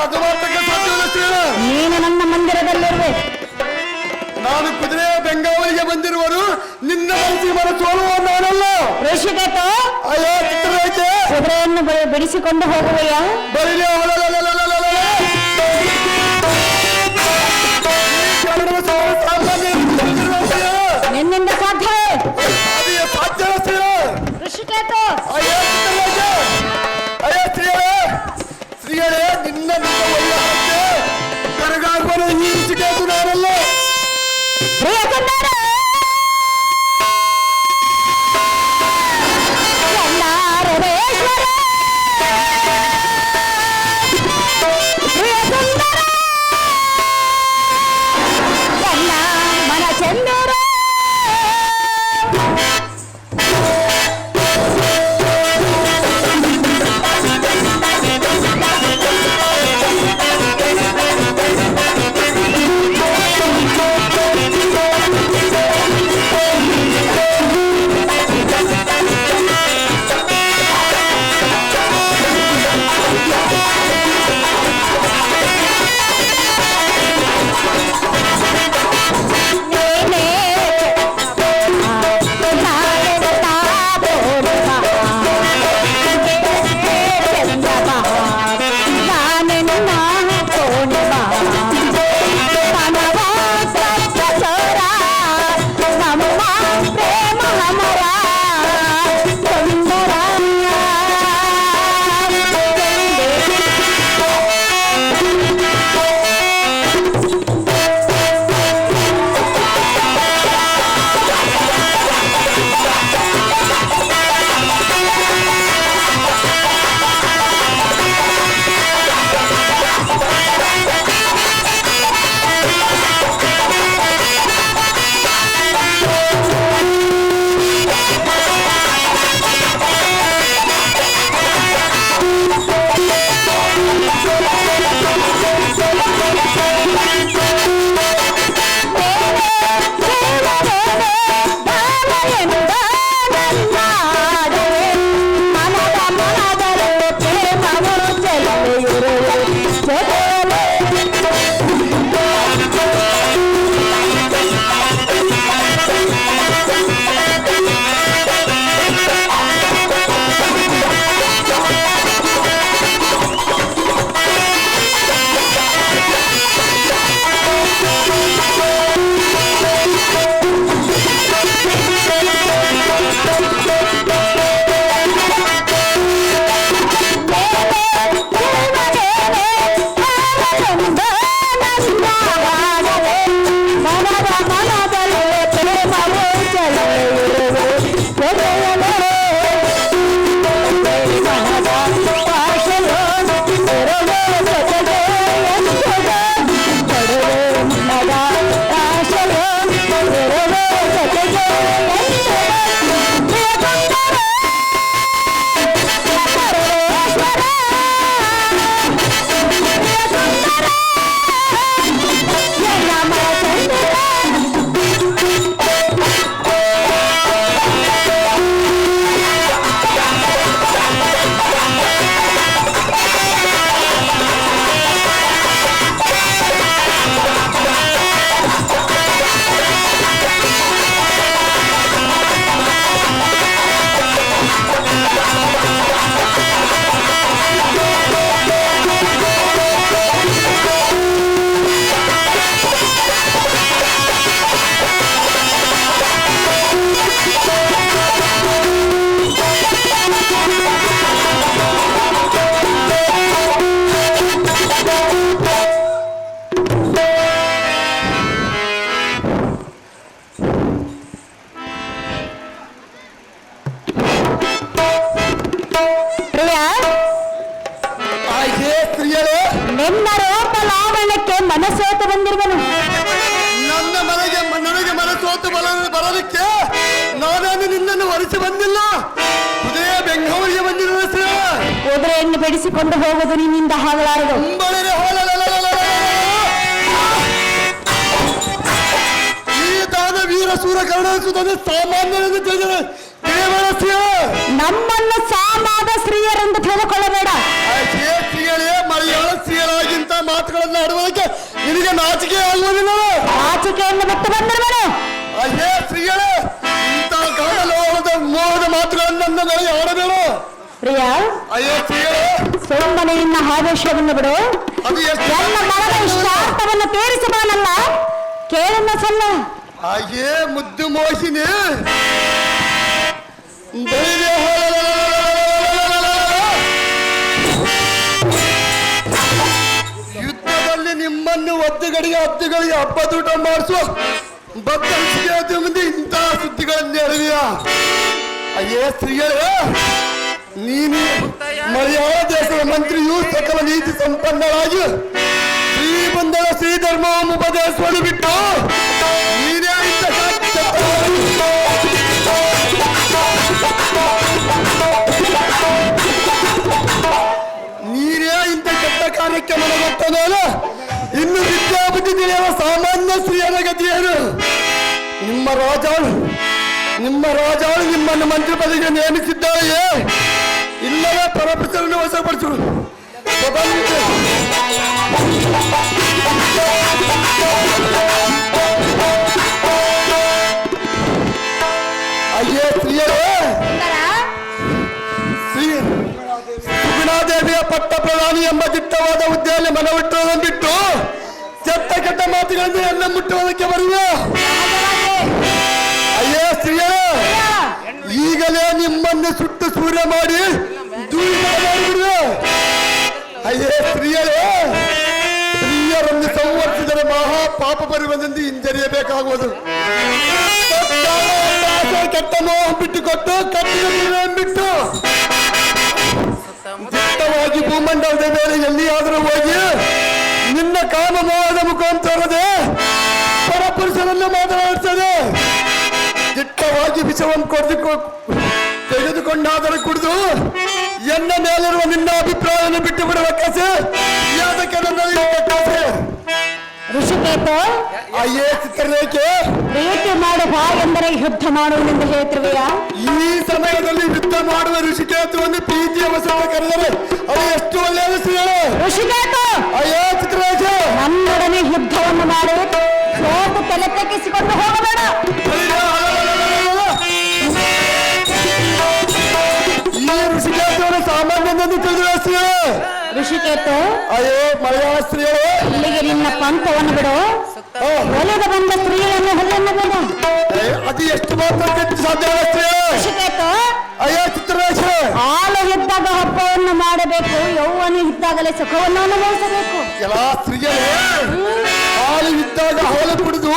ಅದು ಮಾತ್ರಕ್ಕೆ ಸಾಧ್ಯವಿಲ್ಲ ಶ್ರೀಯ. ನೀನು ನನ್ನ ಮಂದಿರದಲ್ಲಿರುವೆ. ನಾನು ಕುದುರೆಯ ಬೆಂಗಾವಲಿಗೆ ಬಂದಿರುವರು, ನಿನ್ನ ಮನಸ್ಸಿಗೆ ಮನಸ್ಸೋಲುವ ನಾನಲ್ಲ. ಋಷಿಕೇತ, ಚಿತ್ರರೇಖೆ ಕುದುರೆಯನ್ನು ಬಿಡಿಸಿಕೊಂಡು ಹೋಗುವೆಯ? ಬರೀ ನಿನ್ನಿಂದ ಸಾಧ್ಯವೇ? ಸಾಧ್ಯ ಋಷಿಕೇತ, ಸ್ತ್ರೀಯರೇ, ನಿನ್ನ ಕರಗಾಗುವ ಈ ಋಷಿಕೇತು ನಾನಲ್ಲ. ನಿನ್ನ ರೂಪ ಲಾವಣ್ಯಕ್ಕೆ ಮನಸೋತು ಬಂದಿರುವನು. ನನಗೆ ಮನಸ್ಸೋತು ಬರಲಿಕ್ಕೆ ನಾನೇನು ನಿನ್ನನ್ನು ವರಿಸಿ ಬಂದಿಲ್ಲ. ಉದಯ ಬೆಂಗಳೂರಿಗೆ ಬಂದಿರುವ ಕುದುರೆಯನ್ನು ಬಿಡಿಸಿಕೊಂಡು ಹೋಗುವುದು ನಿನ್ನಿಂದ ಆಗಲಾರದು. ಈ ತಾನ ವೀರ ಸೂರ ಕರುಣಿಸುತ್ತದೆ ಸಾಮಾನ್ಯರೆಂದು ತಿಳಿದರೆ ನಮ್ಮನ್ನು ಸಾಮಾದ ಸ್ತ್ರೀಯರೆಂದು ತಿಳಿದುಕೊಳ್ಳಬೇಡ. ಸ್ತ್ರೀಯರೇ ಮಲಯಾಳ ಸ್ತ್ರೀಯರಾಗಿಂತ ಮಾತುಗಳನ್ನು ಆಡುವುದಕ್ಕೆ ನಿನಗೆ ನಾಚಿಕೆ ಆಗುವುದಿಲ್ಲ. ನಾಚಿಕೆಯನ್ನು ಬಿಟ್ಟು ಬಂದಿರುವನು. ಅಯ್ಯೇ ಸ್ತ್ರೀಯರೇ, ಇಂಥ ಕಾಲದ ಮೋಹದ ಮಾತುಗಳನ್ನು ನನ್ನ ಮೇಲೆ ಆಡಬೇಡ. ಪ್ರಿಯ, ಅಯ್ಯೇ ಸ್ತ್ರೀಯರೇ, ಸುಮ್ಮನೆ ನಿನ್ನ ಆವೇಶವನ್ನು ಬಿಡು. ಅದು ಎಷ್ಟು ನನ್ನ ಮನದ ಇಷ್ಟಾರ್ಥವನ್ನು ತೀರಿಸಬಾನಲ್ಲ, ಕೇಳನ್ನ ಸಲ್ಲ. ಅಯ್ಯೇ ಮುದ್ದು ಮೋಹಿನಿ, ಯುದ್ಧದಲ್ಲಿ ನಿಮ್ಮನ್ನು ಒದ್ದುಗಳಿಗೆ ಹತ್ತುಗಳಿಗೆ ಹಬ್ಬದೂಟ ಮಾಡಿಸುವ ಬದ್ದಲಿಸಿಗೆ ಮುಂದೆ ಇಂತಹ ಸುದ್ದಿಗಳನ್ನು ಹೇಳಿದೆಯಾ? ಅಯ್ಯೇ ಸ್ತ್ರೀಯರೇ, ನೀನು ಮಲಯಾಳ ದೇಶದ ಮಂತ್ರಿಯು ಸಕಲ ನೀತಿ ಸಂಪನ್ನರಾಗಿ ಶ್ರೀಬಂಧನ ಶ್ರೀಧರ್ಮವನ್ನು ಉಪದೇಶವನ್ನು ಬಿಟ್ಟು ನೀನೇ ಇಂಥ ಕೆಟ್ಟ ಕಾರ್ಯಕ್ಕೆ ಮನಗೊಟ್ಟ ಮೇಲೆ ಇನ್ನು ವಿದ್ಯಾಬುದ್ಧಿ ತಿಳಿಯುವ ಸಾಮಾನ್ಯ ಸ್ತ್ರೀಯರ ಗತಿಯೇನು? ನಿಮ್ಮ ರಾಜಾಳು ನಿಮ್ಮನ್ನು ಮಂತ್ರಿ ಪದವಿಗೆ ನೇಮಿಸಿದ್ದಾರೆಯೇ? ಇಲ್ಲವೇ ಪರಪುತ್ರನ್ನು ವಶಪಡಿಸಲು ಅಯ್ಯೇ ಸ್ತ್ರೀಯರೇ, ಸುಗುಣಾದೇವಿಯ ಪಟ್ಟ ಪ್ರಧಾನಿ ಎಂಬ ದಿಟ್ಟವಾದ ಹುದ್ದೆಯಲ್ಲಿ ಮನವಿಟ್ಟುವುದನ್ನು ಬಿಟ್ಟು ಕೆಟ್ಟ ಕೆಟ್ಟ ಮಾತುಗಳನ್ನು ಎಲ್ಲ ಮುಟ್ಟುವುದಕ್ಕೆ ಬರುವೆ. ಅಯ್ಯೇ ಸ್ತ್ರೀಯರೇ, ಈಗಲೇ ನಿಮ್ಮನ್ನು ಸುಟ್ಟು ಸೂರ್ಯ ಮಾಡಿ ಮಾಡಿಬಿಡುವೆ. ಅಯ್ಯೇ ಸ್ತ್ರೀಯರೇ, ಸ್ತ್ರೀಯರನ್ನು ಸಂವರ್ತಿಸಿದರೆ ಮಹಾ ಪಾಪ ಬರುವುದೆಂದು ಹಿಂಜರಿಯಬೇಕಾಗುವುದು. ಕೆಟ್ಟ ನೋವು ಬಿಟ್ಟುಕೊಟ್ಟು ಕಟ್ಟಿದ ಬಿಟ್ಟು ದಿಟ್ಟವಾಗಿ ಭೂಮಂಡಲದ ಮೇಲೆ ಎಲ್ಲಿಯಾದರೂ ಹೋಗಿ ನಿನ್ನ ಕಾಮಮೋಹದ ಮುಖಾಂತರದೆ ಪರಪುರುಷರನ್ನು ಮಾತನಾಡುತ್ತದೆ. ದಿಟ್ಟವಾಗಿ ವಿಷವನ್ನು ತೆಗೆದುಕೊಂಡಾದರೂ ಕುಡಿದು ಎನ್ನ ಮೇಲಿರುವ ನಿನ್ನ ಅಭಿಪ್ರಾಯವನ್ನು ಬಿಟ್ಟು ಬಿಡುವ ಕಸೆ ಯಾದಕ್ಕೆ ಕಸೆ. ಋಷಿಕೇತ, ಅಯ್ಯೇ ಚಿತ್ರರೇಖೆ, ಪ್ರೀತಿ ಮಾಡು ಬಾ ಎಂದರೆ ಯುದ್ಧ ಮಾಡುವುದೆಂದು ಹೇಳ್ತಿರುವೆಯ? ಈ ಸಮಯದಲ್ಲಿ ಯುದ್ಧ ಮಾಡುವ ಋಷಿಕೇತುವನ್ನು ಪ್ರೀತಿಯ ವಸತ ಕರೆದರೆ ಅದು ಎಷ್ಟು ಒಳ್ಳೆಯದು ಶ್ರೀಯರೇ. ಋಷಿಕೇತ, ಅಯ್ಯೇ ಚಿತ್ರರೇಖೆ, ನನ್ನೊಡನೆ ಯುದ್ಧವನ್ನು ಮಾಡಿ ಸೋತು ತಲೆ ತಗ್ಗಿಸಿಕೊಂಡು ಹೋಗಬೇಡ. ಈ ಋಷಿಕೇತುವನ್ನು ಸಾಮಾನ್ಯನೆಂದು ತಿಳಿದ ಋಷಿಕೇತ, ಅಯ್ಯೋ ಮಲಯಾಳ ಸ್ತ್ರೀಯರೇ, ಇಲ್ಲಿಗೆ ನಿನ್ನ ಪಂಥವನ್ನು ಬಿಡು. ಒಲೆದ ಬಂದ ಸ್ತ್ರೀಯನ್ನು ಹೊಲನ್ನು ಬೇಡ. ಅದು ಎಷ್ಟು ಮಾತ್ರ ಸಾಧ್ಯ ಋಷಿಕೇತ, ಅಯ್ಯೋ ಚಿತ್ರರೇಖೆ, ಹಾಲು ಇದ್ದಾಗ ಹಬ್ಬವನ್ನು ಮಾಡಬೇಕು, ಯೌವನ ಇದ್ದಾಗಲೇ ಸುಖವನ್ನು ಅನುಭವಿಸಬೇಕು. ಎಲ್ಲ ಸ್ತ್ರೀಯರೇ, ಹಾಲು ಇದ್ದಾಗ ಹಾಲು ಕುಡಿದು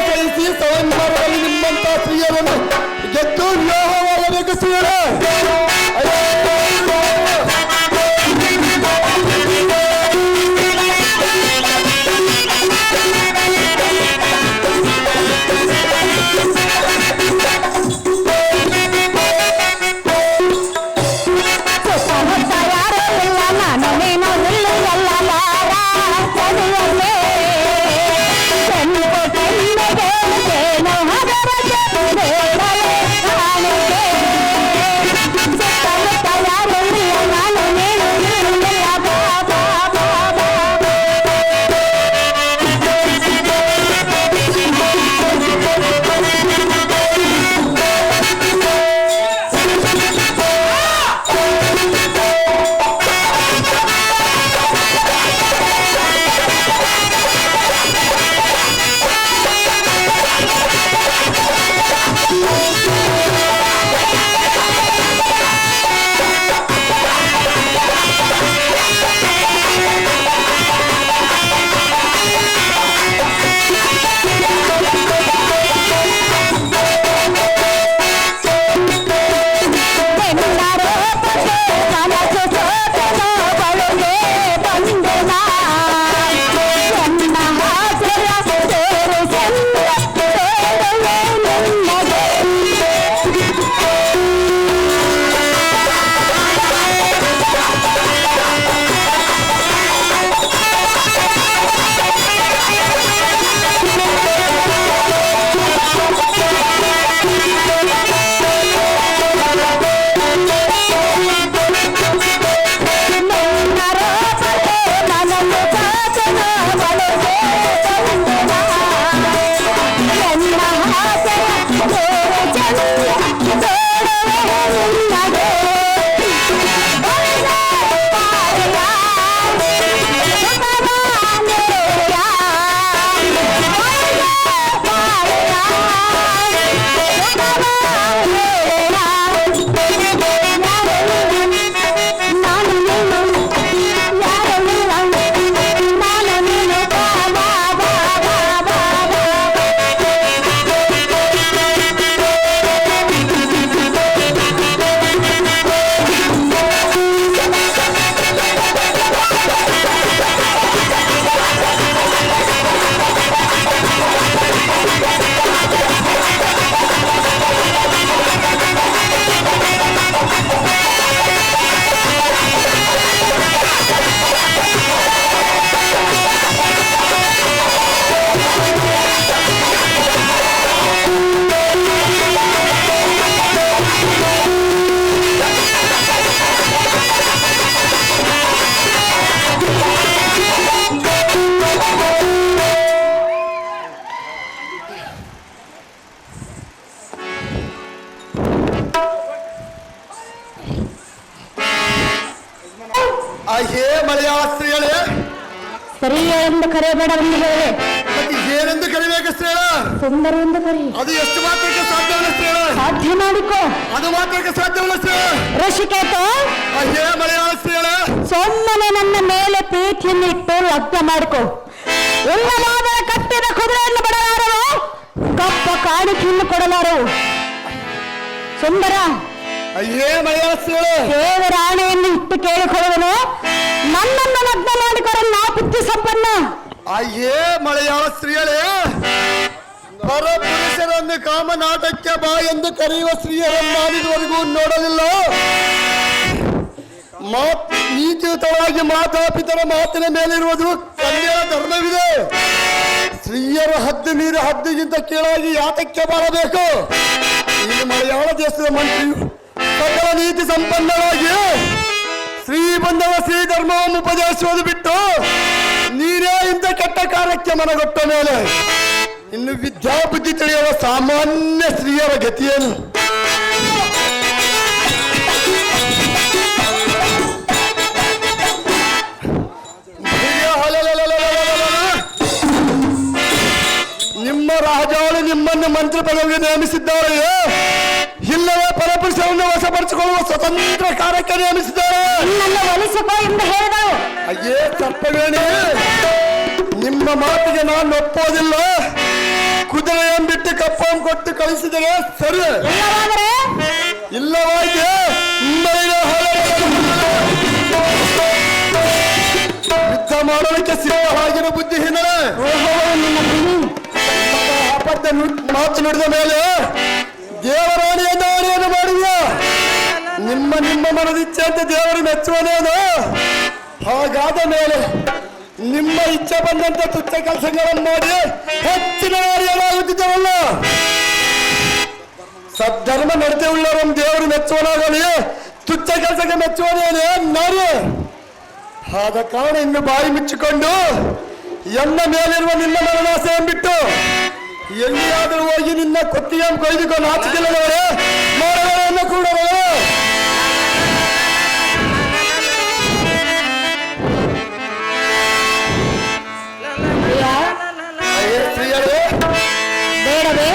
ಕಳಿಸಿ ಸಂಸಾರದಲ್ಲಿ ನಿಮ್ಮಂತ ಸ್ತ್ರೀಯರನ್ನು ಗೆದ್ದು ವಿವಾಹವಾಗಬೇಕು ಸ್ತ್ರೀಯರೇ. ಹೇ ಮಲಯಾಳ ಸ್ತ್ರೀಗಳೇ, ಸ್ತ್ರೀಯ ಎಂದು ಕರೆಯಬೇಡ ಎಂದು ಹೇಳಿ, ಮತ್ತೆ ಏನೆಂದು ಕರಿಬೇಕು ಸ್ತ್ರೀಳ? ಸುಂದರ ಎಂದು ಕರಿ. ಅದು ಎಷ್ಟು ಮಾತ್ರಕ್ಕೆ ಸಾಧ್ಯವಲ್ಲ ಸ್ತ್ರೀಳ? ಸಾಧ್ಯ ಮಾಡಿಕೋ. ಅದು ಮಾತ್ರಕ್ಕೆ ಸಾಧ್ಯವಲ್ಲ ಸ್ತ್ರೀಳ? ಋಷಿಕೇತ, ಹೇ ಮಲಯಾಳ ಸ್ತ್ರೀಗಳೇ, ಸೊಮ್ಮನೆ ನನ್ನ ಮೇಲೆ ಪ್ರೀತಿಯನ್ನು ಇಟ್ಟು ಲಗ್ನ ಮಾಡಿಕೋ. ಇಲ್ಲವಾದರೆ ಕಟ್ಟಿದ ಕುದುರೆಯನ್ನು ಬಿಡಲಾರವು, ಕಪ್ಪ ಕಾಣಿಕೆಯನ್ನು ಕೊಡಲಾರವು. ಸುಂದರ, ಹೇ ಮಲಯಾಳ ಸ್ತ್ರೀಗಳೇ, ದೇವರ ಆಣೆಯನ್ನು ಇಟ್ಟು ಕೇಳಿಕೊಳ್ಳುವನು, ನನ್ನನ್ನು ಲಗ್ನ ಮಾಡಿಕೊಡಲು ನಾ ಬುದ್ಧಿ ಸಂಪನ್ನ. ಹೇ ಮಲಯಾಳ ಸ್ತ್ರೀಗಳೇ, ಪರ ಪುರುಷರನ್ನು ಕಾಮನಾಟಕ್ಕೆ ಬಾ ಎಂದು ಕರೆಯುವ ಸ್ತ್ರೀಯರನ್ನು ನಾನಿದುವರೆಗೂ ನೋಡಲಿಲ್ಲ. ನೀತಿಯುತವಾಗಿ ಮಾತಾಪಿತರ ಮಾತಿನ ಮೇಲಿರುವುದು ಕನ್ಯೆಯ ಧರ್ಮವಿದೆ. ಸ್ತ್ರೀಯರು ಹದ್ದು ಮೀರಿ ಹದ್ದಿಗಿಂತ ಕೀಳಾಗಿ ಯಾತಕ್ಕೆ ಬರಬೇಕು? ಈ ಮಲಯಾಳ ದೇಶದ ಮಂತ್ರಿಯು ಸಕಲ ನೀತಿ ಸಂಪನ್ನವಾಗಿ ಶ್ರೀಬಂಧವ ಶ್ರೀ ಧರ್ಮವನ್ನು ಉಪದೇಶಿಸುವುದು ಬಿಟ್ಟು ನೀರೇ ಇಂಥ ಕೆಟ್ಟ ಕಾರ್ಯಕ್ಕೆ ಮನಗೊಟ್ಟ ಮೇಲೆ ಇನ್ನು ವಿದ್ಯಾಬುದ್ಧಿ ತಿಳಿಯುವ ಸಾಮಾನ್ಯ ಸ್ತ್ರೀಯರ ಗತಿಯೇನು? ನಿಮ್ಮ ರಾಜಾಳು ನಿಮ್ಮನ್ನು ಮಂತ್ರಿ ಪದವಿಗೆ ನೇಮಿಸಿದ್ದಾರೆ, ಇಲ್ಲವೇ ಪರಪುರುಷರನ್ನು ವಶಪಡಿಸಿಕೊಳ್ಳುವ ಸ್ವತಂತ್ರ ಕಾರ್ಯಕ್ಕೆ ನೇಮಿಸಿದ್ದಾರೆ. ಒಲಿಸಿಕೋ ಎಂದು ಹೇಳಿದಳು. ಅಯ್ಯೇ ತಪ್ಪವೇಣಿ, ನಿಮ್ಮ ಮಾತಿಗೆ ನಾನು ಒಪ್ಪೋದಿಲ್ಲ. ಕುದುರೆಯನ್ನು ಬಿಟ್ಟು ಕಪ್ಪನ್ನು ಕೊಟ್ಟು ಕಳಿಸಿದರೆ ಸರಿ, ಇಲ್ಲವಾಗಿದೆ ಯುದ್ಧ ಮಾಡಲಿಕ್ಕೆ ಸಿದ್ಧವಾಗಿರೋ ಬುದ್ಧಿಹೀನರೇ. ಅಬದ್ಧ ಮಾತು ನುಡಿದ ಮೇಲೆ ದೇವರಾಣಿಯನ್ನು ಆಣೆಯನ್ನು ಮಾಡಿದ. ನಿಮ್ಮ ನಿಮ್ಮ ಮನದಿಚ್ಛೆ ಅಂತ ದೇವರು ಮೆಚ್ಚುವನೇನು? ಹಾಗಾದ ಮೇಲೆ ನಿಮ್ಮ ಇಚ್ಛೆ ಬಂದಂತ ತುಚ್ಛ ಕೆಲಸಗಳನ್ನು ಮಾಡಿ ಹೆಚ್ಚಿನ ಏನಾಗುತ್ತಿದ್ದವಲ್ಲ. ಸದ್ಧರ್ಮ ನಡತೆ ಉಳ್ಳವರನ್ನು ದೇವರು ಮೆಚ್ಚುವನಾಗಲಿ, ತುಚ್ಛ ಕೆಲಸಕ್ಕೆ ಮೆಚ್ಚುವನೇನೇ ನಾರಿ. ಆದ ಕಾರಣ ಇನ್ನು ಬಾಯಿ ಮುಚ್ಚಿಕೊಂಡು ಎನ್ನ ಮೇಲಿರುವ ನಿನ್ನ ಮರಣಾಸೆ ಬಿಟ್ಟು ಎಲ್ಲಿಯಾದರೂ ಹೋಗಿ ನಿನ್ನ ಕೊತ್ತಿಯನ್ನು ಕೊಯ್ದುಕೊಂಡು ಹಾಚಿಕೊಳ್ಳದವರೇ ಮರಣವನ್ನು ಕೂಡ ಸ್ತ್ರೀಯರೇ, ಬೇಡವೇ?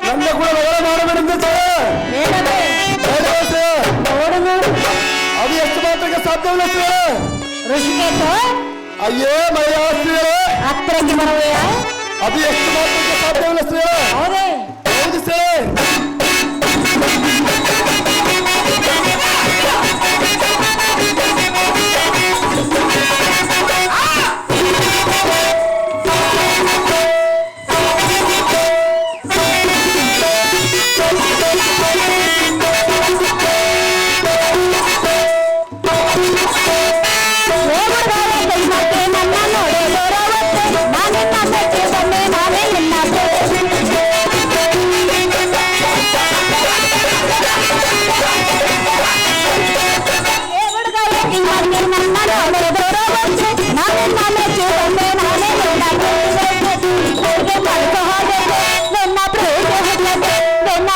ನನ್ನ ಕೂಡ ಮಗಳ ಮಾಡಬೇಡಂತ ಅದು ಎಷ್ಟು ಮಾತ್ರಕ್ಕೆ ಸಾಧ್ಯವಿಲ್ಲ ಸ್ತ್ರೀಯರೇ. ಋಷಿಕೇತ, ಅಯ್ಯೇ ಮಲಯಾಳ ಸ್ತ್ರೀಯರೇ, ಹತ್ತಿರಕ್ಕೆ ಬರುವೆಯಾ? ಅದು ಎಷ್ಟು ಮಾತ್ರಕ್ಕೆ ಸಾಧ್ಯವಿಲ್ಲ ಸ್ತ್ರೀಯರೇ. ಹೌದೇ? ಹೌದು ಸ್ತ್ರೀಯರೇ. ನನ್ನ